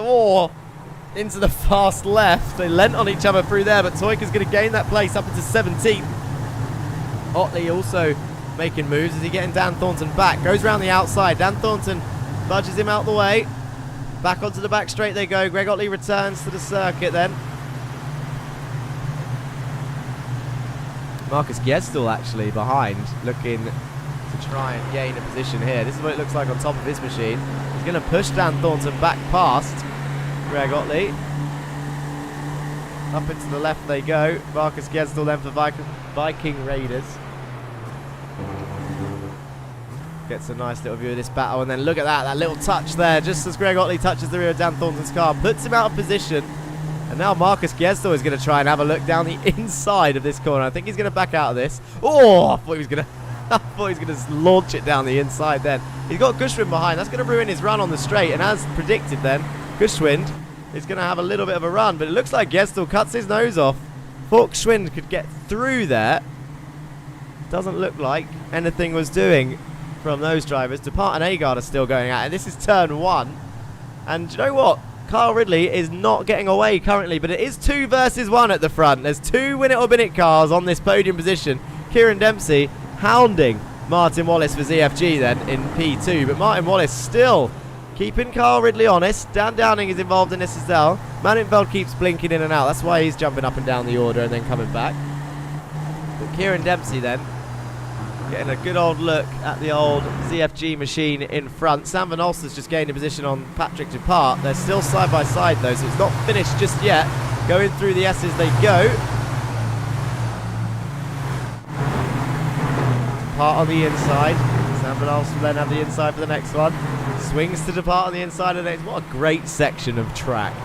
fast left. They lent on each other through there, but Toyka's going to gain that place up into 17th. Otley also making moves. Is he getting Dan Thornton back? Goes around the outside. Dan Thornton budges him out the way. Back onto the back straight they go. Greg Otley returns to the circuit then. Marcus Gestel actually behind, looking to try and gain a position here. This is what it looks like on top of his machine. He's going to push Dan Thornton back past Greg Otley. Up into the left they go. Marcus Gestel then for Viking Raiders. Gets a nice little view of this battle, and then look at that little touch there, just as Greg Otley touches the rear of Dan Thornton's car, puts him out of position, and now Marcus Gestel is going to try and have a look down the inside of this corner. I think he's going to back out of this. Oh, I thought he was going to launch it down the inside then. He's got Gushwind behind. That's going to ruin his run on the straight, and as predicted then, Gushwind is going to have a little bit of a run, but it looks like Gestel cuts his nose off. Thought Gushwind could get through there. Doesn't look like anything was doing from those drivers. Depart and Agard are still going at it. This is turn 1. And do you know what? Kyle Ridley is not getting away currently, but it is 2 versus 1 at the front. There's 2 Win It or Bin It cars on this podium position. Kieran Dempsey hounding Martin Wallace for ZFG then in P2, but Martin Wallace still keeping Kyle Ridley honest. Dan Downing is involved in this as well. Manenveld keeps blinking in and out. That's why he's jumping up and down the order and then coming back. But Kieran Dempsey then getting a good old look at the old ZFG machine in front. Sam Van Olster's just gained a position on Patrick Dupart. They're still side by side though, so it's not finished just yet. Going through the S's they go. Dupart on the inside. Sam Van Olster will then have the inside for the next one. Swings to Dupart on the inside of the next. What a great section of track.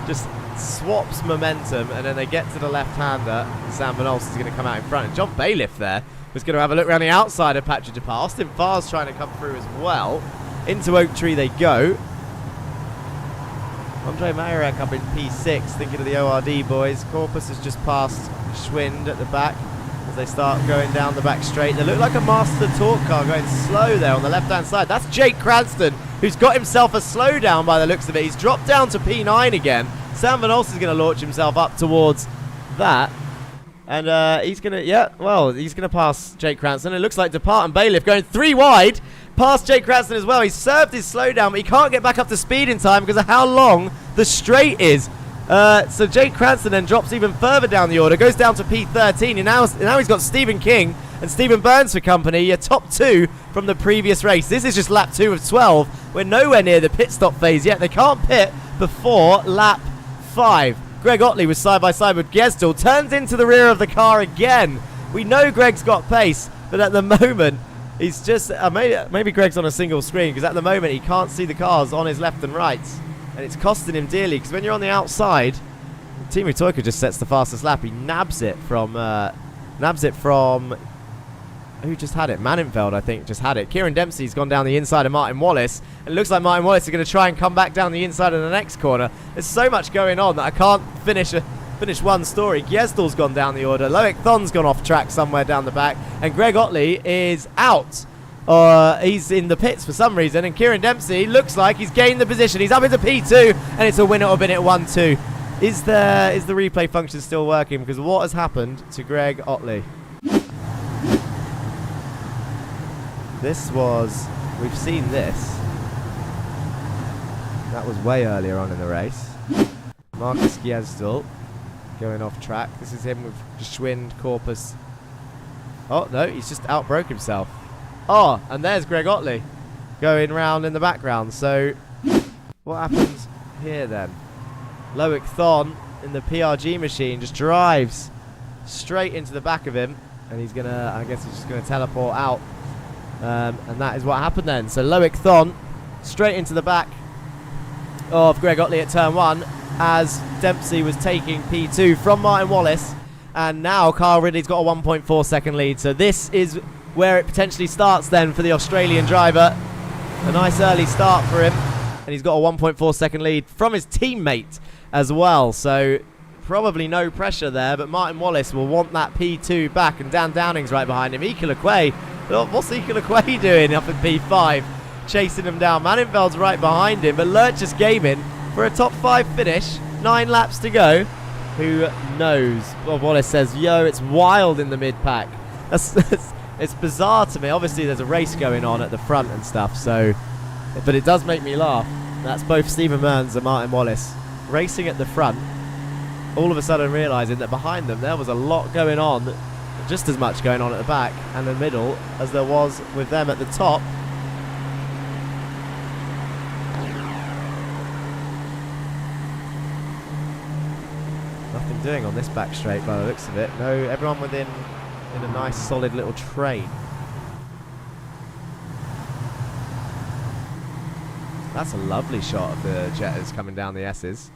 Just swaps momentum, and then they get to the left-hander. Sam Van Olster's going to come out in front. And John Bailiff there was going to have a look around the outside of Patrick Depart. Austin Farr's trying to come through as well. Into Oak Tree they go. Andre Mayorak up in P6, thinking of the ORD boys. Corpus has just passed Schwind at the back as they start going down the back straight. They look like a Master Torque car going slow there on the left-hand side. That's Jake Cranston, who's got himself a slowdown by the looks of it. He's dropped down to P9 again. Sam Van Olsen is going to launch himself up towards that. And he's going to, he's going to pass Jake Cranston. It looks like Depart and Bailiff going 3 wide. Past Jake Cranston as well. He's served his slowdown, but he can't get back up to speed in time because of how long the straight is. So Jake Cranston then drops even further down the order, goes down to P13, and now he's got Stephen King and Stephen Burns for company, your top 2 from the previous race. This is just lap 2 of 12. We're nowhere near the pit stop phase yet. They can't pit before lap 5. Greg Otley was side by side with Gesdal, turns into the rear of the car again. We know Greg's got pace, but at the moment, he's just, maybe Greg's on a single screen, because at the moment he can't see the cars on his left and right. And it's costing him dearly, because when you're on the outside, Timu Toika just sets the fastest lap. He nabs it from, who just had it? Manenfeld, I think, just had it. Kieran Dempsey's gone down the inside of Martin Wallace. And it looks like Martin Wallace is going to try and come back down the inside of the next corner. There's so much going on that I can't finish one story. Gjesdal's gone down the order. Loic Thon's gone off track somewhere down the back. And Greg Otley is out. He's in the pits for some reason. And Kieran Dempsey looks like he's gained the position. He's up into P2. And it's a win at minute 1-2. Is the replay function still working? Because what has happened to Greg Otley? We've seen this. That was way earlier on in the race. Marcus Gjesdal going off track. This is him with Schwind, Corpus. Oh, no, he's just outbroke himself. Oh, and there's Greg Otley going round in the background. So, what happens here then? Loic Thon in the PRG machine just drives straight into the back of him. And he's going to, I guess he's just going to teleport out. And that is what happened then. So Loic Thon straight into the back of Greg Otley at turn 1 as Dempsey was taking P2 from Martin Wallace. And now Carl Ridley's got a 1.4 second lead. So this is where it potentially starts then for the Australian driver. A nice early start for him. And he's got a 1.4 second lead from his teammate as well. So probably no pressure there. But Martin Wallace will want that P2 back. And Dan Downing's right behind him. Ika Lequay. What's Ika Lequay doing up at P5? Chasing him down. Manenfeld's right behind him. But Lurchus Gaming for a top 5 finish. 9 laps to go. Who knows? Bob Wallace says, yo, it's wild in the mid-pack. It's bizarre to me. Obviously, there's a race going on at the front and stuff. But it does make me laugh. That's both Stephen Mearns and Martin Wallace racing at the front. All of a sudden realising that behind them there was a lot going on. Just as much going on at the back and the middle as there was with them at the top. Nothing doing on this back straight by the looks of it. No, everyone in a nice solid little train. That's a lovely shot of the Jettas coming down the S's.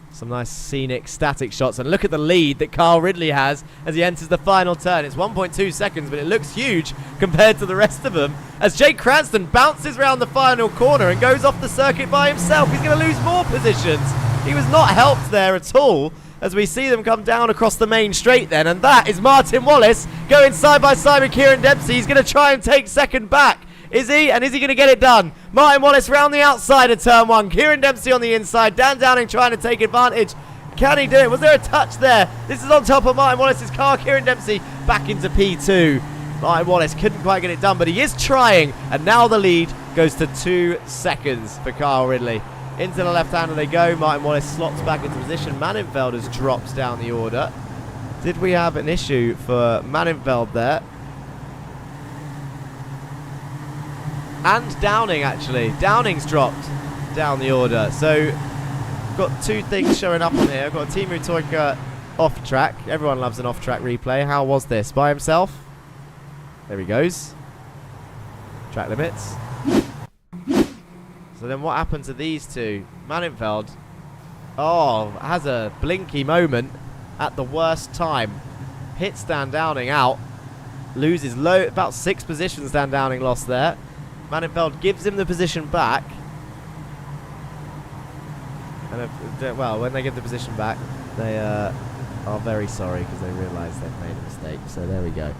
Some nice scenic static shots, and look at the lead that Carl Ridley has as he enters the final turn. It's 1.2 seconds, but it looks huge compared to the rest of them as Jake Cranston bounces around the final corner and goes off the circuit by himself. He's going to lose more positions. He was not helped there at all as we see them come down across the main straight then, and that is Martin Wallace going side by side with Kieran Dempsey. He's going to try and take second back. Is he? And is he going to get it done? Martin Wallace round the outside of turn 1. Kieran Dempsey on the inside. Dan Downing trying to take advantage. Can he do it? Was there a touch there? This is on top of Martin Wallace's car. Kieran Dempsey back into P2. Martin Wallace couldn't quite get it done, but he is trying. And now the lead goes to 2 seconds for Carl Ridley. Into the left-hander they go. Martin Wallace slots back into position. Manenfeld has dropped down the order. Did we have an issue for Manenfeld there? And Downing, actually. Downing's dropped down the order. So, got 2 things showing up on here. I've got Timu Toika off track. Everyone loves an off-track replay. How was this? By himself? There he goes. Track limits. So then what happened to these 2? Manenfeld, has a blinky moment at the worst time. Hits Dan Downing out. loses about 6 positions. Dan Downing lost there. Mannenfeld gives him the position back. And well, when they give the position back, they are very sorry because they realise they've made a mistake. So there we go.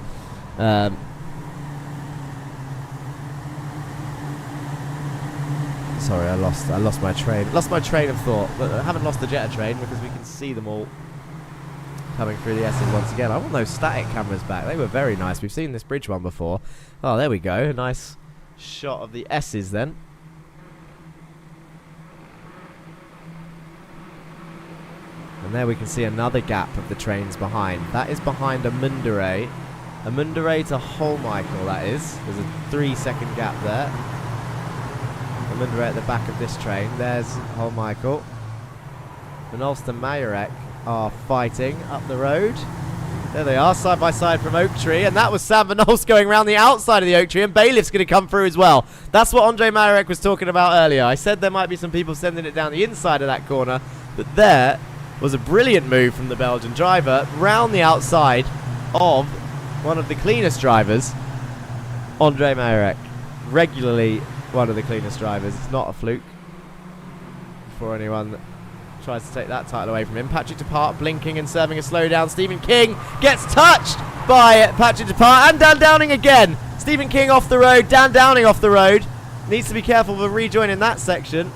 Sorry, I lost my train. Lost my train of thought, but I haven't lost the Jetta train because we can see them all coming through the S's once again. I want those static cameras back. They were very nice. We've seen this bridge one before. Oh, there we go. A nice shot of the S's then. And there we can see another gap of the trains behind. That is behind a Mundere. A Mundere to Holmichael, that is. There's a 3-second gap there. A Mundere at the back of this train. There's Holmichael. Vanolst and Majorek are fighting up the road. There they are, side by side from Oak Tree. And that was Sam Vanolst going around the outside of the Oak Tree. And Bailiff's going to come through as well. That's what Andre Majorek was talking about earlier. I said there might be some people sending it down the inside of that corner. But there was a brilliant move from the Belgian driver round the outside of one of the cleanest drivers, Andre Majorek. Regularly one of the cleanest drivers. It's not a fluke for anyone that tries to take that title away from him. Patrick Depart blinking and serving a slowdown. Stephen King gets touched by Patrick Depart and Dan Downing again. Stephen King off the road, Dan Downing off the road. Needs to be careful for rejoining that section.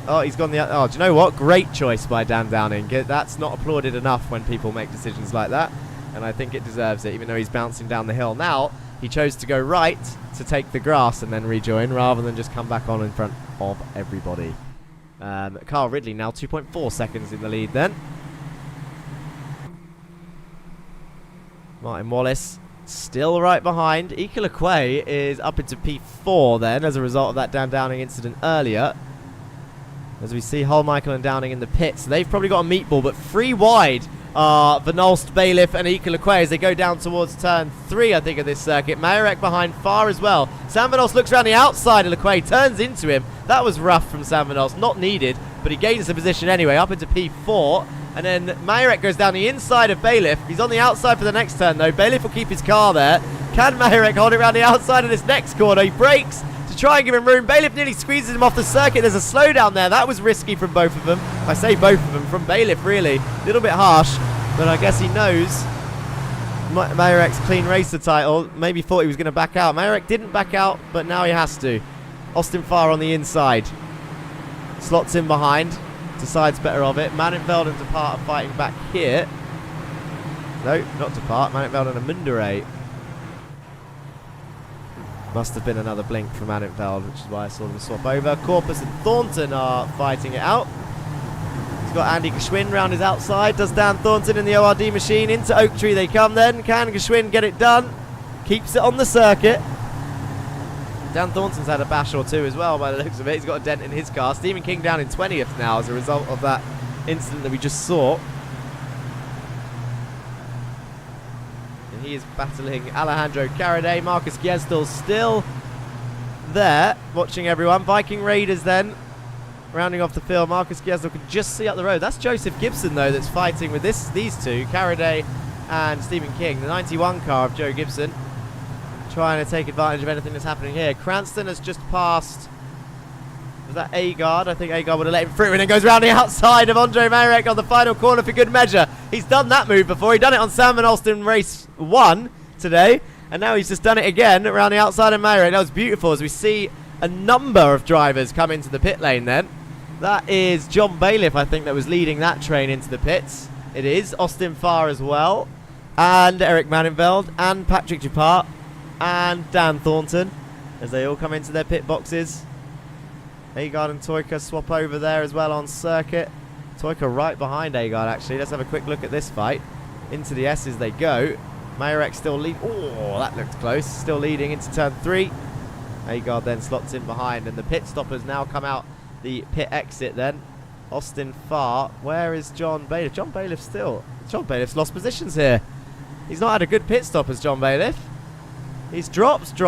Oh, he's gone the other. Oh, do you know what? Great choice by Dan Downing. That's not applauded enough when people make decisions like that. And I think it deserves it, even though he's bouncing down the hill. Now, he chose to go right to take the grass and then rejoin, rather than just come back on in front of everybody. Carl Ridley now 2.4 seconds in the lead then. Martin Wallace still right behind. Ika Lequay is up into P4 then, as a result of that Dan Downing incident earlier. As we see Holmichael and Downing in the pits. They've probably got a meatball, but 3 wide are Vanolst, Bailiff and Ika Lequay as they go down towards turn 3, I think, of this circuit. Majorek behind far as well. Sam Vanolst looks around the outside of Lequay, turns into him. That was rough from Sam Vanolst, not needed, but he gains the position anyway, up into P4. And then Majorek goes down the inside of Bailiff. He's on the outside for the next turn, though. Bailiff will keep his car there. Can Majorek hold it around the outside of this next corner? He brakes to try and give him room. Bailiff nearly squeezes him off the circuit. There's a slowdown there. That was risky from both of them. I say both of them, from Bailiff, really. A little bit harsh, but I guess he knows Majorek's clean racer title. Maybe thought he was going to back out. Majorek didn't back out, but now he has to. Austin Farr on the inside. Slots in behind. Decides better of it. Mannenfeld and Depart are fighting back here. No, not Depart. Mannenfeld and a Mundere. Must have been another blink from Mannenfeld, which is why I saw them swap over. Corpus and Thornton are fighting it out. He's got Andy Geschwin round his outside. Does Dan Thornton in the ORD machine. Into Oak Tree they come then. Can Geschwin get it done? Keeps it on the circuit. Dan Thornton's had a bash or two as well by the looks of it. He's got a dent in his car. Stephen King down in 20th now as a result of that incident that we just saw. And he is battling Alejandro Caraday. Marcus Giesdal still there, watching everyone. Viking Raiders then, rounding off the field. Marcus Giesdal can just see up the road. That's Joseph Gibson, though, that's fighting with these two, Caraday and Stephen King. The 91 car of Joe Gibson, trying to take advantage of anything that's happening here. Cranston has just passed. Was that Agard? I think Agard would have let him through, and then goes around the outside of Andre Majorek on the final corner for good measure. He's done that move before. He done it on Sam Vanolst in race 1 today, and now he's just done it again around the outside of Majorek. That was beautiful as we see a number of drivers come into the pit lane then. That is John Bailiff, I think, that was leading that train into the pits. It is Austin Farr as well, and Eric Mannenfeld, and Patrick Dupart, and Dan Thornton as they all come into their pit boxes. Agard and Toyka swap over there as well on circuit. Toyka right behind Agard, actually. Let's have a quick look at this fight. Into the S's they go. Majorek still lead. Oh, that looked close. Still leading into turn 3. Agard then slots in behind, and the pit stoppers now come out the pit exit then. Austin Farr. Where is John Bailiff? John Bailiff still. John Bailiff's lost positions here. He's not had a good pit stop as John Bailiff. He's dropped.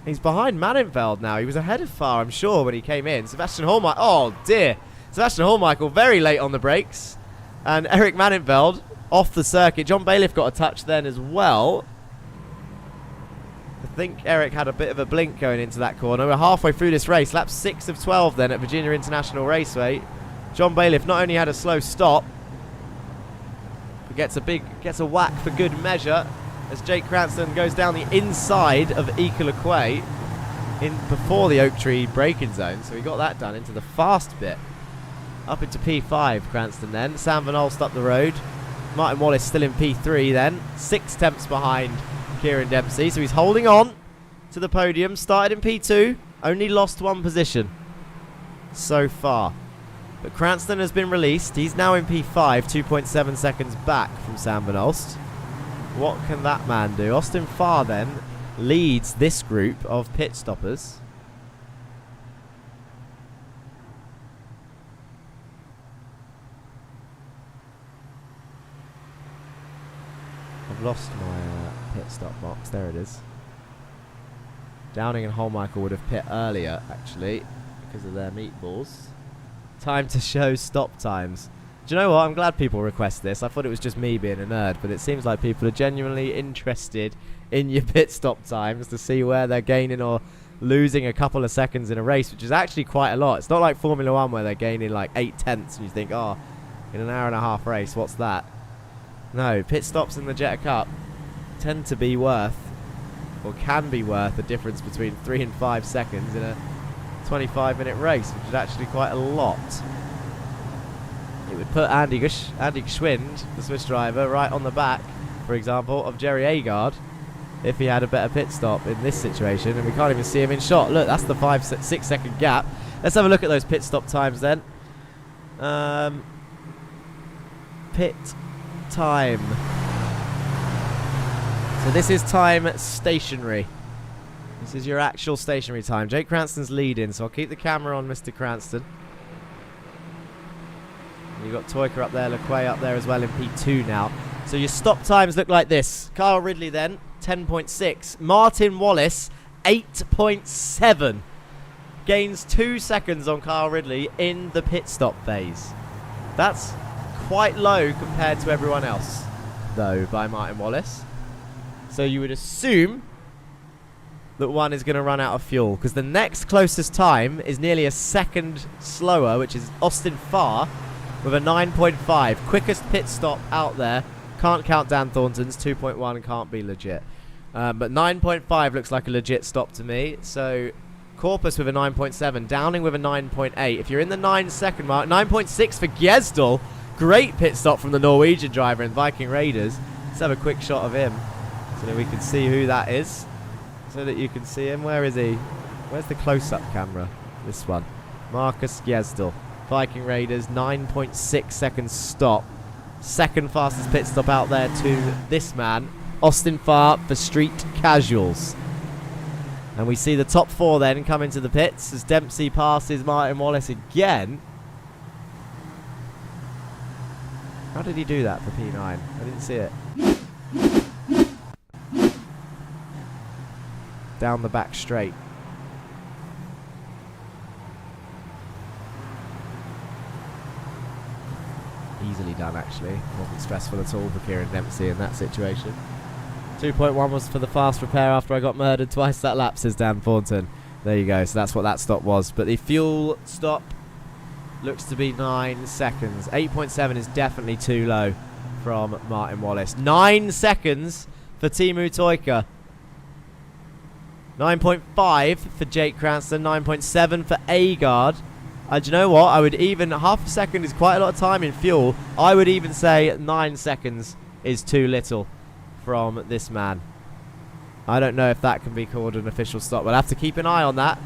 He's behind Mannenfeld now. He was ahead of Farr, I'm sure, when he came in. Sebastian Holmichael. Oh, dear. Sebastian Holmichael very late on the brakes. And Eric Mannenfeld off the circuit. John Bailiff got a touch then as well. I think Eric had a bit of a blink going into that corner. We're halfway through this race. Lap 6 of 12 then at Virginia International Raceway. John Bailiff not only had a slow stop, but gets a whack for good measure as Jake Cranston goes down the inside of Equal in before the Oak Tree braking zone. So he got that done into the fast bit. Up into P5, Cranston then. Sam Van Olst up the road. Martin Wallace still in P3 then. 6 tenths behind Kieran Dempsey. So he's holding on to the podium. Started in P2. Only lost 1 position so far. But Cranston has been released. He's now in P5, 2.7 seconds back from Sam Van Olst. What can that man do? Austin Farr then leads this group of pit stoppers. I've lost my pit stop box. There it is. Downing and Holmichael would have pit earlier, actually, because of their meatballs. Time to show stop times. Do you know what? I'm glad people request this. I thought it was just me being a nerd, but it seems like people are genuinely interested in your pit stop times to see where they're gaining or losing a couple of seconds in a race, which is actually quite a lot. It's not like Formula 1 where they're gaining like 8 tenths and you think, oh, in an hour and a half race, what's that? No, pit stops in the Jetta Cup tend to be worth, or can be worth, a difference between 3 and 5 seconds in a 25-minute race, which is actually quite a lot. It would put Andy Geschwind, the Swiss driver, right on the back, for example, of Jerry Agard if he had a better pit stop in this situation, and we can't even see him in shot. Look, that's the 5-6 second gap. Let's have a look at those pit stop times then. Pit time. So this is time stationary. This is your actual stationary time. Jake Cranston's leading, so I'll keep the camera on Mr. Cranston. You've got Toyka up there, Lecquay up there as well in P2 now. So your stop times look like this. Kyle Ridley then, 10.6. Martin Wallace, 8.7. Gains 2 seconds on Kyle Ridley in the pit stop phase. That's quite low compared to everyone else, though, by Martin Wallace. So you would assume that one is going to run out of fuel, because the next closest time is nearly a second slower, which is Austin Farr with a 9.5. Quickest pit stop out there. Can't count Dan Thornton's. 2.1 can't be legit. But 9.5 looks like a legit stop to me. So Corpus with a 9.7. Downing with a 9.8. If you're in the 9-second mark, 9.6 for Gjesdal. Great pit stop from the Norwegian driver in Viking Raiders. Let's have a quick shot of him so that we can see who that is. So that you can see him. Where is he? Where's the close-up camera? This one. Marcus Gjesdal. Viking Raiders, 9.6 seconds stop. Second fastest pit stop out there to this man, Austin Farr, for Street Casuals. And we see the top 4 then come into the pits as Dempsey passes Martin Wallace again. How did he do that for P9? I didn't see it. Down the back straight. Easily done, actually. Wasn't stressful at all for Kieran Dempsey in that situation. 2.1 was for the fast repair after I got murdered twice that lap, says Dan Thornton. There you go. So that's what that stop was. But the fuel stop looks to be 9 seconds. 8.7 is definitely too low from Martin Wallace. 9 seconds for Teemu Toyka. 9.5 for Jake Cranston. 9.7 for Agard. And you know what? I would even... half a second is quite a lot of time in fuel. I would even say 9 seconds is too little from this man. I don't know if that can be called an official stop. We'll have to keep an eye on that.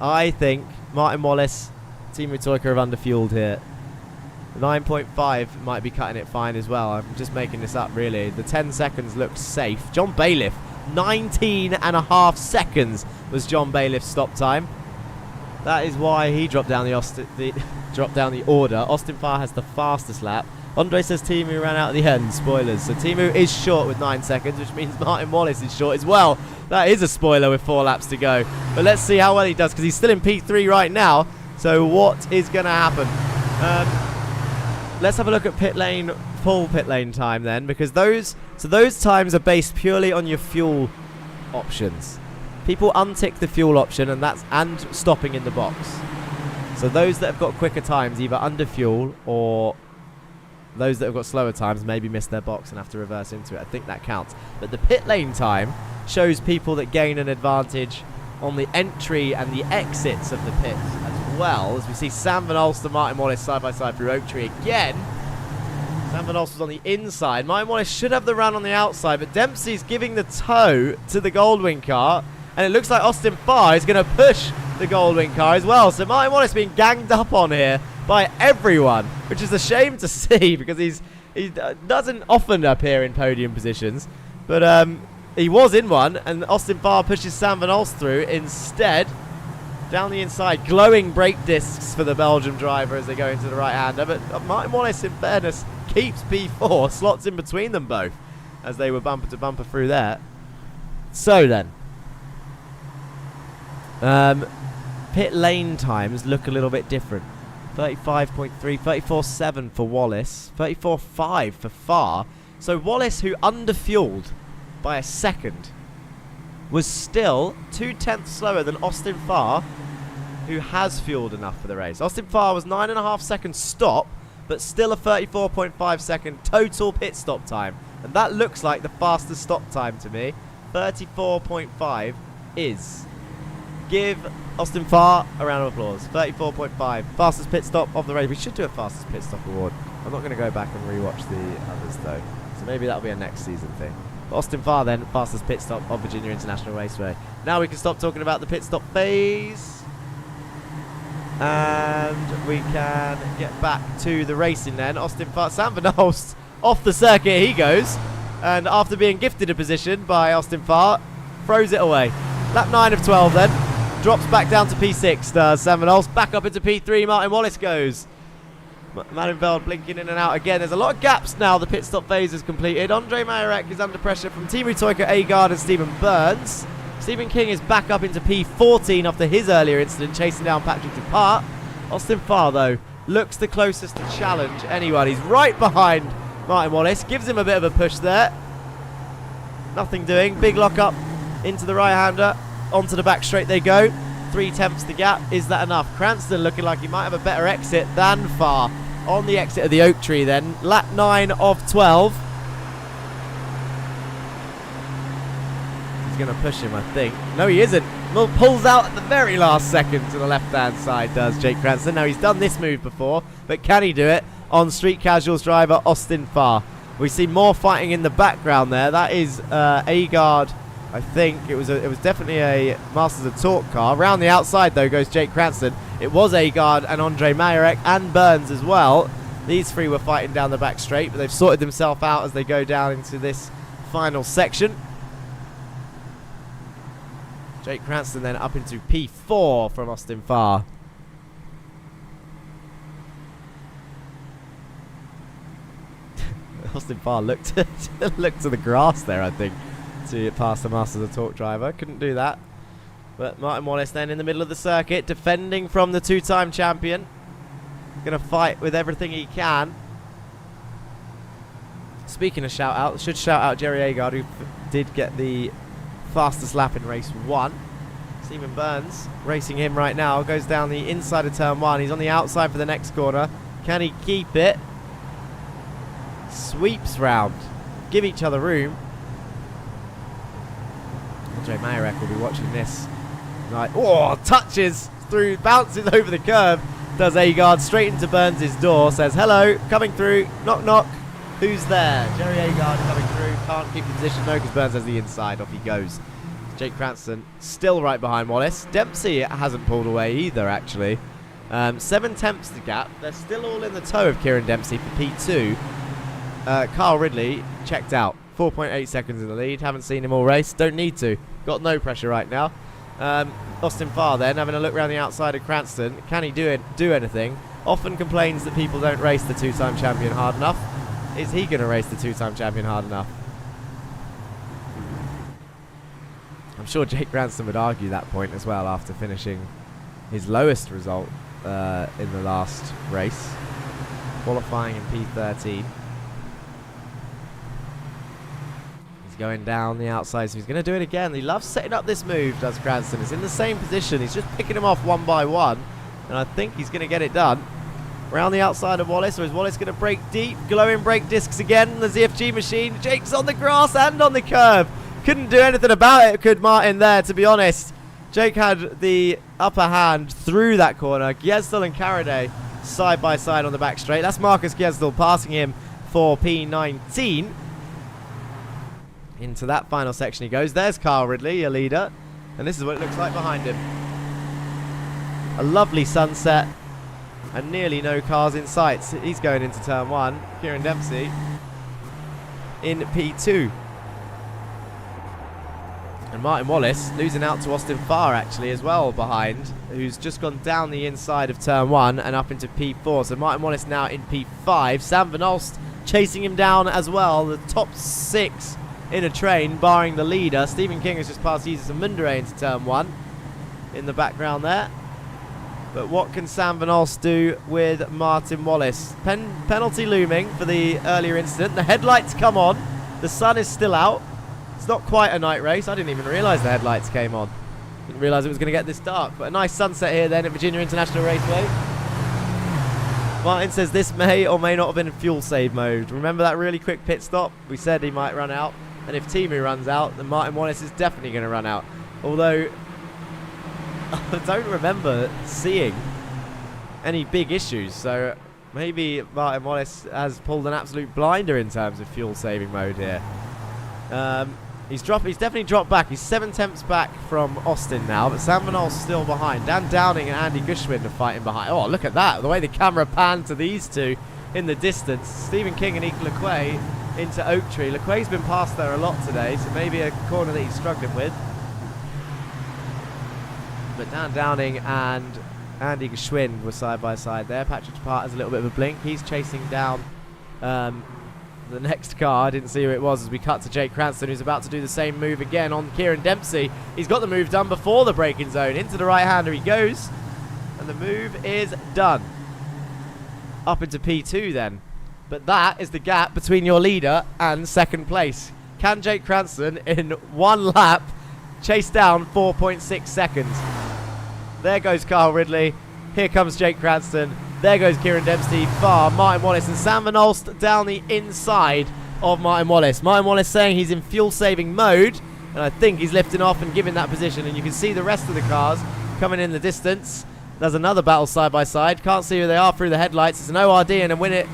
I think Martin Wallace, Teemu Toyka have underfueled here. 9.5 might be cutting it fine as well. I'm just making this up, really. The 10 seconds looks safe. John Bailiff, 19.5 seconds was John Bailiff's stop time. That is why he dropped down the order. Austin Farr has the fastest lap. Andre says Teemu ran out at the end. Spoilers. So Teemu is short with 9 seconds, which means Martin Wallace is short as well. That is a spoiler with 4 laps to go. But let's see how well he does, because he's still in P3 right now. So what is going to happen? Let's have a look at pit lane full pit lane time then, because those times are based purely on your fuel options. People untick the fuel option and stopping in the box. So those that have got quicker times either under fuel, or those that have got slower times maybe miss their box and have to reverse into it. I think that counts. But the pit lane time shows people that gain an advantage on the entry and the exits of the pits as well. As we see Sam Van Alst and Martin Wallace side by side through Oak Tree again. Sam Van Alst was on the inside. Martin Wallace should have the run on the outside, but Dempsey's giving the toe to the Goldwing car. And it looks like Austin Farr is going to push the Goldwing car as well. So Martin Wallace being ganged up on here by everyone, which is a shame to see because he doesn't often appear in podium positions. But he was in one, and Austin Farr pushes Sam Van Alst through instead. Down the inside, glowing brake discs for the Belgium driver as they go into the right-hander. But Martin Wallace, in fairness, keeps P4, slots in between them both as they were bumper to bumper through there. So then, pit lane times look a little bit different. 35.3, 34.7 for Wallace, 34.5 for Farr. So Wallace, who underfueled by a second, was still 0.2 slower than Austin Farr, who has fueled enough for the race. Austin Farr was 9.5 seconds stop, but still a 34.5 second total pit stop time. And that looks like the fastest stop time to me. 34.5 is. Give Austin Farr a round of applause. 34.5. Fastest pit stop of the race. We should do a fastest pit stop award. I'm not going to go back and rewatch the others though. So maybe that'll be a next season thing. But Austin Farr then, fastest pit stop of Virginia International Raceway. Now we can stop talking about the pit stop phase. And we can get back to the racing then. Austin Farr, Sam Van Alst off the circuit he goes. And after being gifted a position by Austin Farr, throws it away. Lap 9 of 12 then. Drops back down to P6, does Sam Van Alst. Back up into P3, Martin Wallace goes. Malinveld blinking in and out again. There's a lot of gaps now. The pit stop phase is completed. Andre Majorek is under pressure from Timu Toika, Agard and Stephen Burns. Stephen King is back up into P14 after his earlier incident, chasing down Patrick Dupart. Austin Farr, though, looks the closest to challenge anyone. He's right behind Martin Wallace. Gives him a bit of a push there. Nothing doing. Big lock up into the right-hander. Onto the back straight they go. 0.3 the gap. Is that enough? Cranston looking like he might have a better exit than Farr on the exit of the Oak Tree then. Lap 9 of 12. He's going to push him, I think. No, he isn't. Well, pulls out at the very last second to the left-hand side, does Jake Cranston. Now, he's done this move before, but can he do it on Street Casuals driver Austin Farr? We see more fighting in the background there. That is Agard. I think it was definitely a Masters of Torque car. Around the outside, though, goes Jake Cranston. It was Agard and Andre Majorek and Burns as well. These three were fighting down the back straight, but they've sorted themselves out as they go down into this final section. Jake Cranston then up into P4 from Austin Farr. Austin Farr looked to the grass there, I think, to pass the Masters of Torque driver. Couldn't do that. But Martin Wallace then in the middle of the circuit, defending from the two-time champion. Going to fight with everything he can. Speaking of shout-out, should shout out Jerry Agard, who did get the fastest lap in race 1. Stephen Burns racing him right now. Goes down the inside of turn 1. He's on the outside for the next corner. Can he keep it? Sweeps round. Give each other room. Andre Majorek will be watching this. Right. Oh, touches through, bounces over the curve. Does Agard straight into Burns' door. Says, hello, coming through. Knock, knock. Who's there? Jerry Agard coming through. Can't keep the position. No, because Burns has the inside. Off he goes. Jake Cranston still right behind Wallace. Dempsey hasn't pulled away either, actually. 0.7 the gap. They're still all in the toe of Kieran Dempsey for P2. Carl Ridley checked out. 4.8 seconds in the lead. Haven't seen him all race. Don't need to. Got no pressure right now. Austin Farr then having a look around the outside of Cranston. Can he do anything? Often complains that people don't race the two-time champion hard enough. Is he going to race the two-time champion hard enough? I'm sure Jake Cranston would argue that point as well after finishing his lowest result in the last race, qualifying in P13. going down the outside, so he's going to do it again. He loves setting up this move, does Cranston. It's in the same position. He's just picking him off one by one, and I think he's going to get it done. Around the outside of Wallace, or is Wallace going to break deep? Glowing brake discs again, the ZFG machine. Jake's on the grass and on the curb. Couldn't do anything about it, could Martin there, to be honest. Jake had the upper hand through that corner. Gjesdal and Karaday side by side on the back straight. That's Marcus Gjesdal passing him for P19. Into that final section he goes. There's Carl Ridley, your leader. And this is what it looks like behind him. A lovely sunset. And nearly no cars in sight. He's going into turn 1. Kieran Dempsey in P2. And Martin Wallace losing out to Austin Farr actually as well behind, who's just gone down the inside of turn 1 and up into P4. So Martin Wallace now in P5. Sam Van Olst chasing him down as well. The top 6 in a train, barring the leader. Stephen King has just passed Jesus and Mundere into turn 1 in the background there. But what can Sam Van Olst do with Martin Wallace? Penalty looming for the earlier incident. The headlights come on. The sun is still out. It's not quite a night race. I didn't even realise the headlights came on. Didn't realise it was going to get this dark. But a nice sunset here then at Virginia International Raceway. Martin says this may or may not have been in fuel save mode. Remember that really quick pit stop? We said he might run out. And if Timu runs out, then Martin Wallace is definitely going to run out. Although I don't remember seeing any big issues. So maybe Martin Wallace has pulled an absolute blinder in terms of fuel saving mode here. He's definitely dropped back. He's 7 tenths back from Austin now, but Sam Van Olst's still behind. Dan Downing and Andy Gushwin are fighting behind. Oh, look at that. The way the camera panned to these two in the distance. Stephen King and Ike LeQuay into Oak Tree. LeQuay's been past there a lot today, so maybe a corner that he's struggling with. But Dan Downing and Andy Gushwin were side by side there. Patrick Depart has a little bit of a blink. He's chasing down the next car. I didn't see who it was as we cut to Jake Cranston, who's about to do the same move again on Kieran Dempsey. He's got the move done before the braking zone. Into the right-hander he goes, and the move is done. Up into P2 then. But that is the gap between your leader and second place. Can Jake Cranston, in one lap, chase down 4.6 seconds? There goes Carl Ridley. Here comes Jake Cranston. There goes Kieran Dempsey, Farr, Martin Wallace, and Sam Van Olst down the inside of Martin Wallace. Martin Wallace saying he's in fuel-saving mode, and I think he's lifting off and giving that position. And you can see the rest of the cars coming in the distance. There's another battle side by side. Can't see who they are through the headlights. It's an ORD and a win it,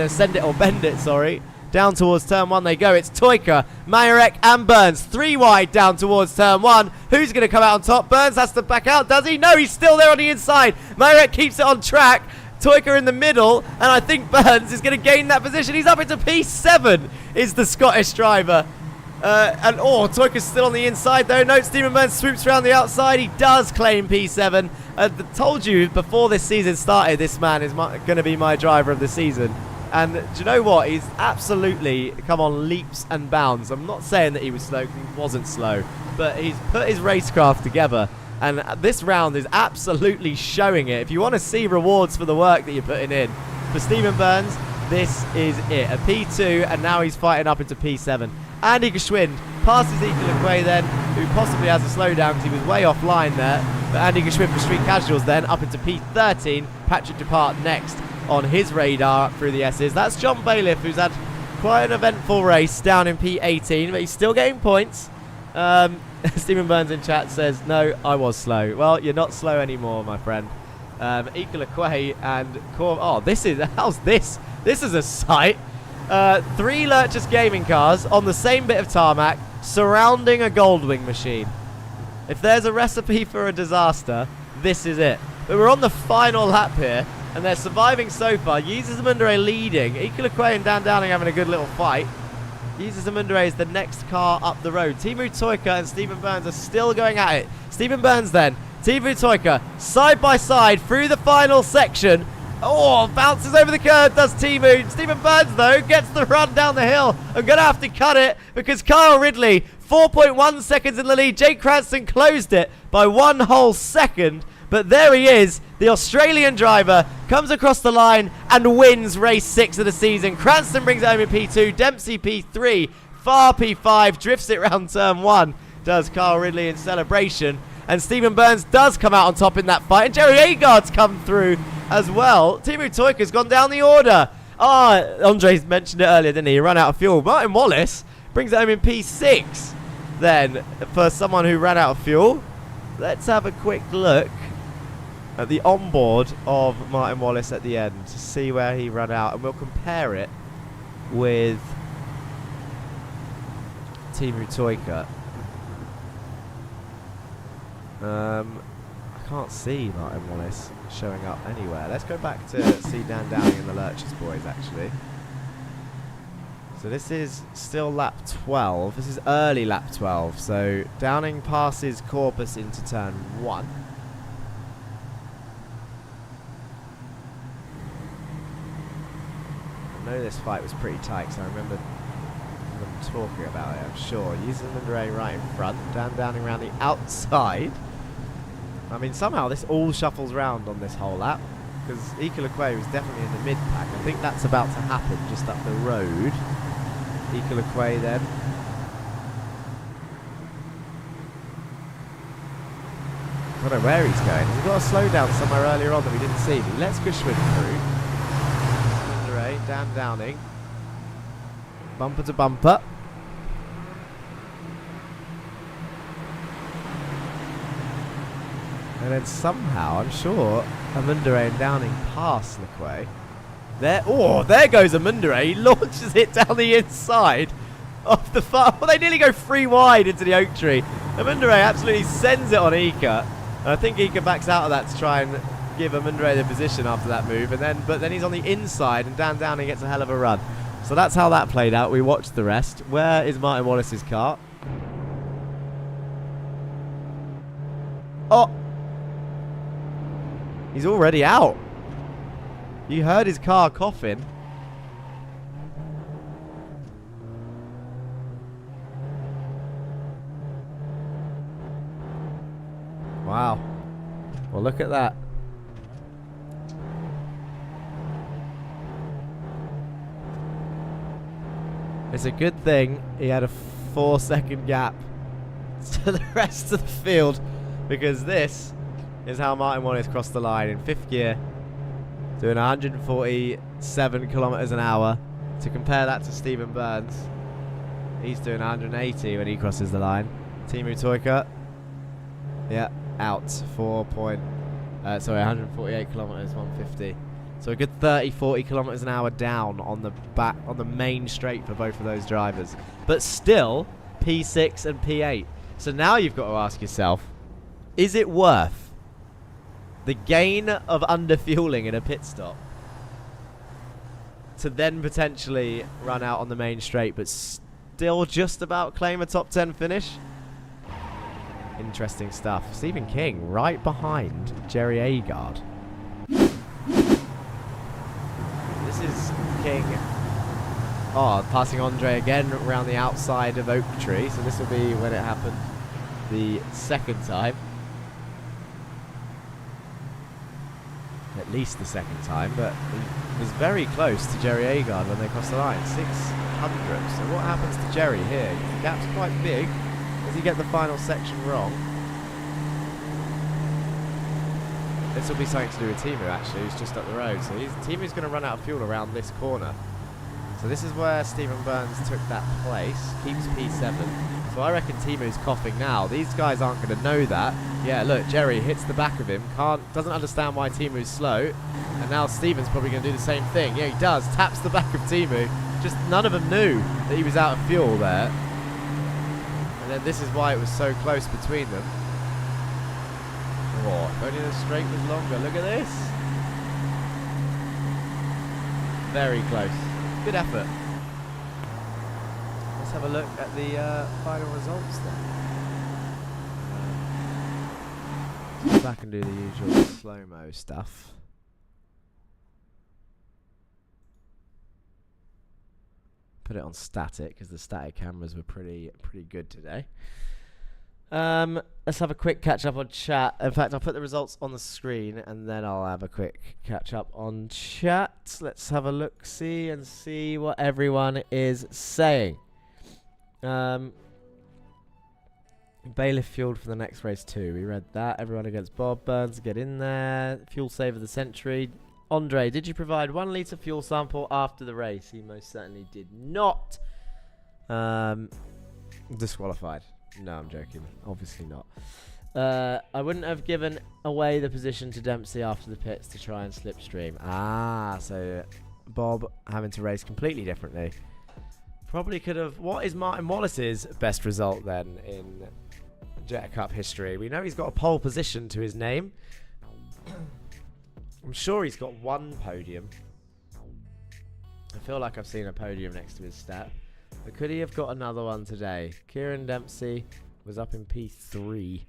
send it or bend it. Sorry. Down towards turn 1 they go. It's Toyka, Majorek and Burns. 3 wide down towards turn 1. Who's going to come out on top? Burns has to back out, does he? No, he's still there on the inside. Majorek keeps it on track. Toyka in the middle, and I think Burns is going to gain that position. He's up into P7, is the Scottish driver. Toyka's still on the inside though. No, Stephen Burns swoops around the outside. He does claim P7. Told you before this season started, this man is going to be my driver of the season. And do you know what? He's absolutely come on leaps and bounds. I'm not saying that he was slow, because he wasn't slow, but he's put his racecraft together. And this round is absolutely showing it. If you want to see rewards for the work that you're putting in, for Stephen Burns, this is it. A P2, and now he's fighting up into P7. Andy Gushwin passes Ike LeQuay then, who possibly has a slowdown because he was way offline there. But Andy Gushwin for Street Casuals then, up into P13. Patrick Depart next on his radar through the S's. That's John Bailiff, who's had quite an eventful race down in P18, but he's still getting points. Stephen Burns in chat says, no, I was slow. Well, you're not slow anymore, my friend. Ike LeQuay and how's this? This is a sight. 3 Lurchus Gaming cars on the same bit of tarmac surrounding a Goldwing machine. If there's a recipe for a disaster, this is it. But we're on the final lap here, and they're surviving so far. Jesus Mundere leading. Ike LeQuay and Dan Downing having a good little fight. Jesus Mundere is the next car up the road. Timu Toyka and Stephen Burns are still going at it. Stephen Burns then. Timu Toyka side by side through the final section. Oh, bounces over the curb, does Timu. Stephen Burns, though, gets the run down the hill. I'm going to have to cut it because Kyle Ridley, 4.1 seconds in the lead. Jake Cranston closed it by 1 whole second. But there he is, the Australian driver, comes across the line and wins race 6 of the season. Cranston brings it home in P2, Dempsey P3, Far P5, drifts it round turn 1, does Carl Ridley in celebration. And Stephen Burns does come out on top in that fight. And Jerry Agard's come through as well. Timu Toika's gone down the order. Andres mentioned it earlier, didn't he? He ran out of fuel. Martin Wallace brings it home in P6 then for someone who ran out of fuel. Let's have a quick look at the onboard of Martin Wallace at the end to see where he ran out. And we'll compare it with Timu Toika. I can't see Martin Wallace showing up anywhere. Let's go back to see Dan Downing and the Lurchers boys, actually. So this is still lap 12. This is early lap 12. So Downing passes Corpus into turn 1. I know this fight was pretty tight, because I remember them talking about it, I'm sure. Using Ray right in front, Dan Downing around the outside. I mean, somehow this all shuffles round on this whole lap, because Ikalakwe was definitely in the mid-pack. I think that's about to happen just up the road. Ikalakwe then. I don't know where he's going. He's got a slow down somewhere earlier on that we didn't see. But let's Gushwin through. Dan Downing. Bumper to bumper. And then somehow, I'm sure, Amundare and Downing pass Lequay. There goes Amundare. He launches it down the inside of the far. Well, they nearly go 3 wide into the oak tree. Amundare absolutely sends it on Ika. And I think Ika backs out of that to try and give Amundare the position after that move. But then he's on the inside, and Dan Downing gets a hell of a run. So that's how that played out. We watched the rest. Where is Martin Wallace's car? Oh! He's already out. You heard his car coughing. Wow. Well, look at that. It's a good thing he had a 4-second gap to the rest of the field, because this is how Martin Wallace crossed the line in 5th gear, doing 147 kilometers an hour. To compare that to Stephen Burns, he's doing 180 when he crosses the line. Timu Toika, yeah, out 148 kilometers, 150. So a good 30-40 kilometers an hour down on the main straight for both of those drivers. But still P6 and P8. So now you've got to ask yourself, is it worth the gain of underfueling in a pit stop to then potentially run out on the main straight but still just about claim a top 10 finish? Interesting stuff. Stephen King right behind Jerry Agard. This is King. Oh, passing Andre again around the outside of Oak Tree. So this will be when it happened the second time. At least the second time, but he was very close to Jerry Agard when they crossed the line. 600. So what happens to Jerry here? The gap's quite big. Does he get the final section wrong? This will be something to do with Timu, actually, who's just up the road. So Timu's going to run out of fuel around this corner. So this is where Stephen Burns took that place. Keeps P7. So I reckon Timu's coughing now. These guys aren't going to know that. Yeah, look, Jerry hits the back of him. Doesn't understand why Timu's slow. And now Stephen's probably going to do the same thing. Yeah, he does. Taps the back of Timu. Just none of them knew that he was out of fuel there. And then this is why it was so close between them. Oh, if only the straight was longer. Look at this. Very close. Good effort. Let's have a look at the final results then. Go back and do the usual slow-mo stuff. Put it on static because the static cameras were pretty good today. Let's have a quick catch up on chat. In fact, I'll put the results on the screen and then I'll have a quick catch up on chat. Let's have a look, see what everyone is saying. Bailiff fueled for the next race too. We read that. Everyone against Bob. Burns get in there. Fuel save of the century. Andre, did you provide 1 litre fuel sample after the race? He most certainly did not. Disqualified. No, I'm joking. Obviously not. I wouldn't have given away the position to Dempsey after the pits to try and slipstream. So Bob having to race completely differently. Probably could have... What is Martin Wallace's best result then in Jetta Cup history? We know he's got a pole position to his name. I'm sure he's got 1 podium. I feel like I've seen a podium next to his stat. But could he have got another one today? Kieran Dempsey was up in P3.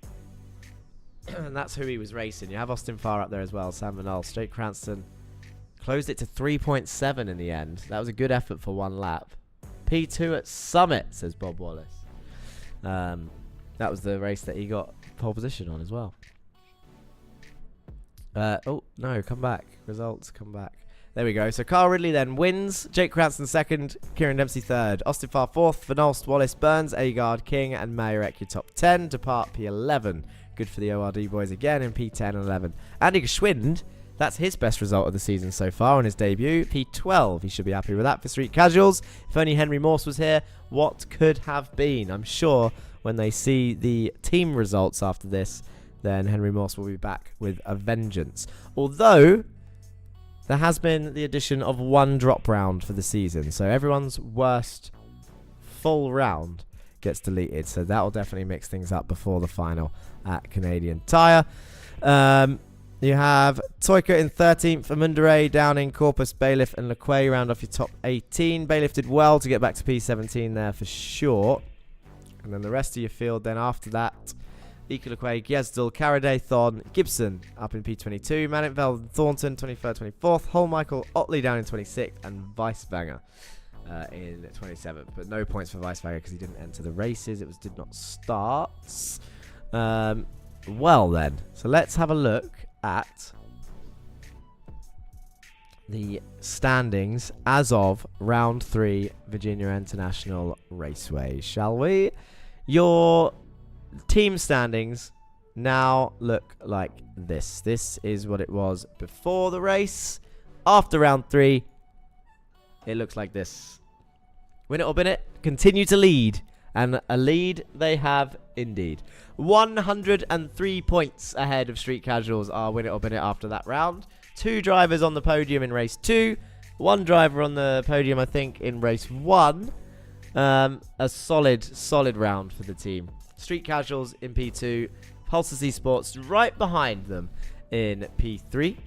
And that's who he was racing. You have Austin Farr up there as well. Sam Vanal. Jake Cranston closed it to 3.7 in the end. That was a good effort for 1 lap. P2 at Summit, says Bob Wallace. That was the race that he got pole position on as well. Oh, no, come back. Results, come back. There we go. So Carl Ridley then wins. Jake Cranston second. Kieran Dempsey third. Austin Farr fourth. Van Olst, Wallace, Burns, Agard, King, and Mayerek your top 10. Depart P11. Good for the ORD boys again in P10 and 11. Andy Geschwind, that's his best result of the season so far on his debut. P12. He should be happy with that for Street Casuals. If only Henry Morse was here, what could have been? I'm sure when they see the team results after this, then Henry Morse will be back with a vengeance. Although there has been the addition of 1 drop round for the season. So everyone's worst full round gets deleted. So that will definitely mix things up before the final at Canadian Tire. You have Toyka in 13th, Amundare, Downing, Corpus, Bailiff, and Lequay round off your top 18. Bailiff did well to get back to P17 there for sure. And then the rest of your field then after that, Ika Lequay, Gyezdal, Caraday, Thon, Gibson up in P22, Manitvel, Thornton 23rd, 24th, Holmichael, Otley down in 26th, and Weiswanger in 27th. But no points for Weiswanger because he didn't enter the races. It did not start. Well then, so let's have a look at the standings as of round 3 Virginia International Raceway, shall we? Your team standings now look like this. This is what it was before the race. After round 3, it looks like this. Win it or bin it, continue to lead. And a lead they have indeed. 103 points ahead of Street Casuals are Win it or bin it after that round. 2 drivers on the podium in race 2. 1 driver on the podium, I think, in race 1. A solid round for the team. Street Casuals in P2. Pulsar Esports right behind them in P3.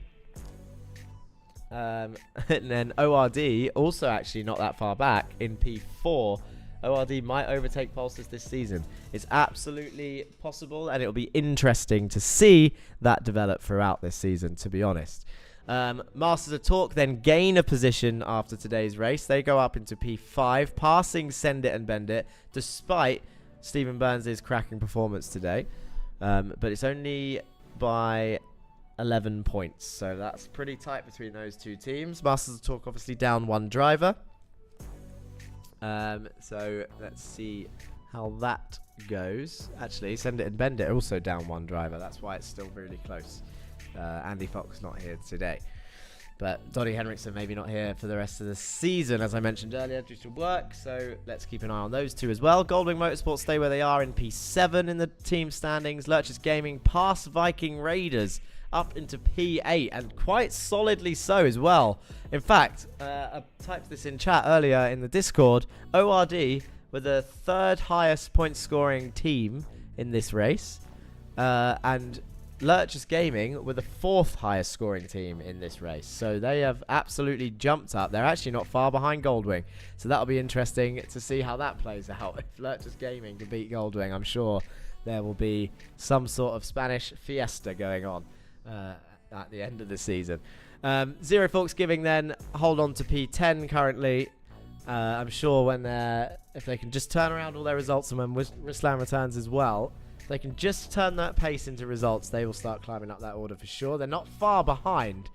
And then ORD also actually not that far back in P4. ORD might overtake Pulsars this season. It's absolutely possible, and it'll be interesting to see that develop throughout this season, to be honest. Masters of Talk then gain a position after today's race. They go up into P5, passing Send It and Bend It, despite Stephen Burns' cracking performance today. But it's only by 11 points, so that's pretty tight between those 2 teams. Masters of Talk obviously down 1 driver. So let's see how that goes. Actually, Send It and Bend It also down 1 driver. That's why it's still really close. Andy Fox not here today. But Donny Henriksen maybe not here for the rest of the season, as I mentioned earlier, due to work. So let's keep an eye on those 2 as well. Goldwing Motorsports stay where they are in P7 in the team standings. Lurchers Gaming pass Viking Raiders up into P8, and quite solidly so as well. In fact, I typed this in chat earlier in the Discord. ORD were the 3rd highest point scoring team in this race, and Lurchers Gaming were the 4th highest scoring team in this race. So they have absolutely jumped up. They're actually not far behind Goldwing, so that'll be interesting to see how that plays out. If Lurchers Gaming can beat Goldwing, I'm sure there will be some sort of Spanish fiesta going on at the end of the season. Zero Forks Giving then hold on to P10 currently. I'm sure if they can just turn around all their results, and when Ruslan returns as well, if they can just turn that pace into results, they will start climbing up that order for sure. They're not far behind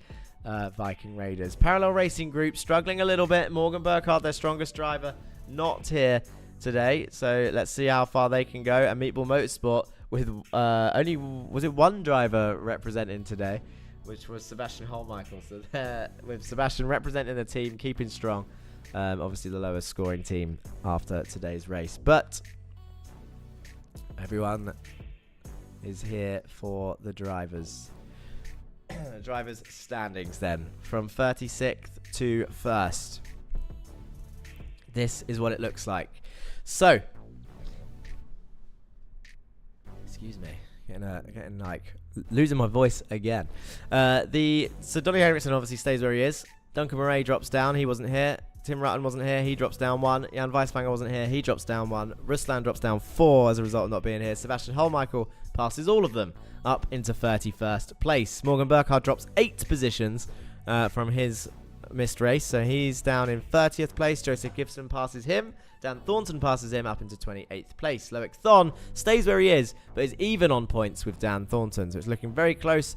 Viking Raiders. Parallel Racing Group struggling a little bit. Morgan Burkhardt, their strongest driver, not here. today. So let's see how far they can go. And Meatball Motorsport with only, was it one driver representing today, which was Sebastian Holmichael. So with Sebastian representing the team, keeping strong. Obviously the lowest scoring team after today's race. But everyone is here for the drivers. Drivers standings then, from 36th to 1st. This is what it looks like. So, excuse me, getting like losing my voice again. So Donny Henriksen obviously stays where he is. Duncan Murray drops down. He wasn't here. Tim Rutten wasn't here. He drops down 1. Jan Weiswanger wasn't here. He drops down 1. Ruslan drops down 4 as a result of not being here. Sebastian Holmichael passes all of them up into 31st place. Morgan Burkhardt drops 8 positions from his missed race, so he's down in 30th place. Joseph Gibson passes him. Dan Thornton passes him up into 28th place. Loic Thon stays where he is, but is even on points with Dan Thornton, so it's looking very close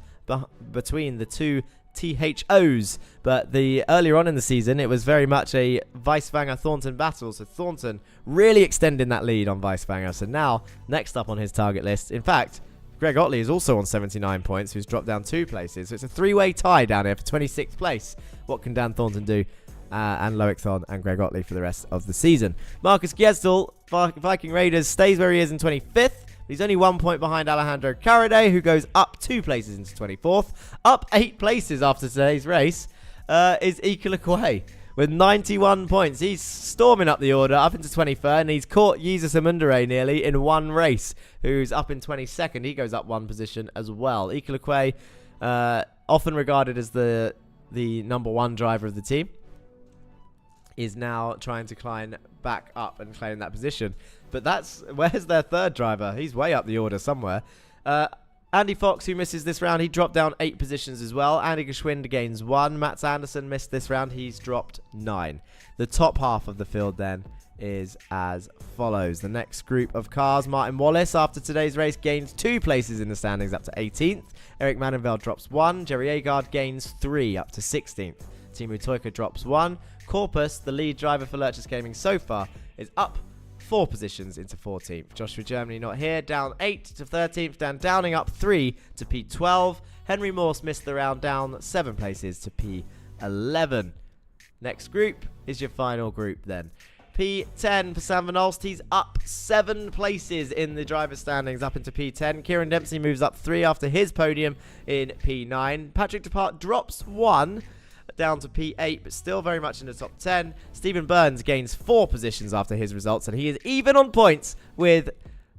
between the two THOs. But earlier on in the season, it was very much a Weiswanger-Thornton battle, so Thornton really extending that lead on Weiswanger. So now, next up on his target list, in fact, Greg Otley is also on 79 points, who's dropped down 2 places. So it's a 3-way tie down here for 26th place. What can Dan Thornton do? And Loic Thon and Greg Otley for the rest of the season. Marcus Gesdal, Viking Raiders, stays where he is in 25th. He's only 1 point behind Alejandro Carade, who goes up 2 places into 24th. Up 8 places after today's race is Ika Lequay with 91 points. He's storming up the order, up into 23rd, and he's caught Jesus Amundere nearly in one race, who's up in 22nd. He goes up 1 position as well. Ika Lequay, often regarded as the number 1 driver of the team, is now trying to climb back up and claim that position. But where's their 3rd driver? He's way up the order somewhere. Andy Fox, who misses this round, he dropped down 8 positions as well. Andy Geschwind gains 1. Mats Anderson missed this round. He's dropped 9. The top half of the field then is as follows. The next group of cars, Martin Wallace, after today's race, gains 2 places in the standings up to 18th. Eric Mannenveld drops 1. Jerry Agard gains 3 up to 16th. Timu Toika drops 1. Corpus, the lead driver for Lurchus Gaming so far, is up 4 positions into 14th. Joshua Germany not here, down 8 to 13th. Dan Downing up 3 to P12. Henry Morse missed the round, down 7 places to P11. Next group is your final group then. P10 for Sam Van Olst. He's up 7 places in the driver standings, up into P10. Kieran Dempsey moves up 3 after his podium in P9. Patrick Depart drops 1 down to P8, but still very much in the top 10. Stephen Burns gains 4 positions after his results, and he is even on points with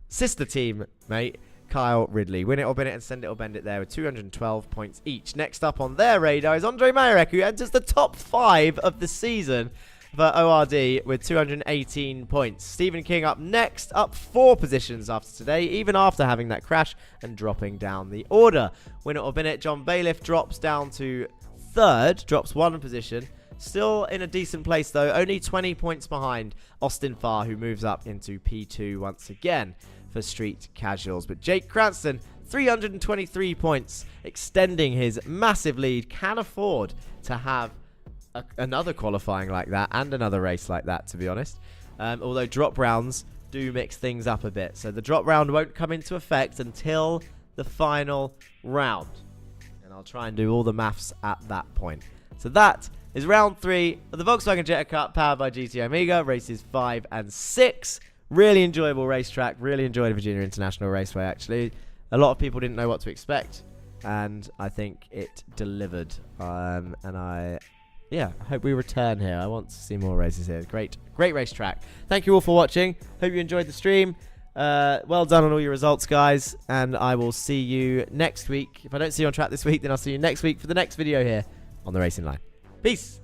sister team mate Kyle Ridley. Win it or bin it and send it or bend it there with 212 points each. Next up on their radar is Andre Majorek, who enters the top 5 of the season for ORD with 218 points. Stephen King up next, up 4 positions after today, even after having that crash and dropping down the order. Win it or bin it, John Bailiff drops down to 3rd, drops 1 position. Still in a decent place though, only 20 points behind Austin Farr, who moves up into P2 once again for Street Casuals. But Jake Cranston, 323 points, extending his massive lead, can afford to have another qualifying like that and another race like that, to be honest. Although drop rounds do mix things up a bit. So the drop round won't come into effect until the final round. I'll try and do all the maths at that point. So that is round 3 of the Volkswagen Jetta Cup powered by GT Omega, races 5 and 6. Really enjoyable racetrack. Really enjoyed Virginia International Raceway, actually. A lot of people didn't know what to expect, and I think it delivered. And I hope we return here. I want to see more races here. Great racetrack. Thank you all for watching. Hope you enjoyed the stream. Well done on all your results, guys, and I will see you next week. If I don't see you on track this week, then I'll see you next week for the next video here on the Racing Line. Peace.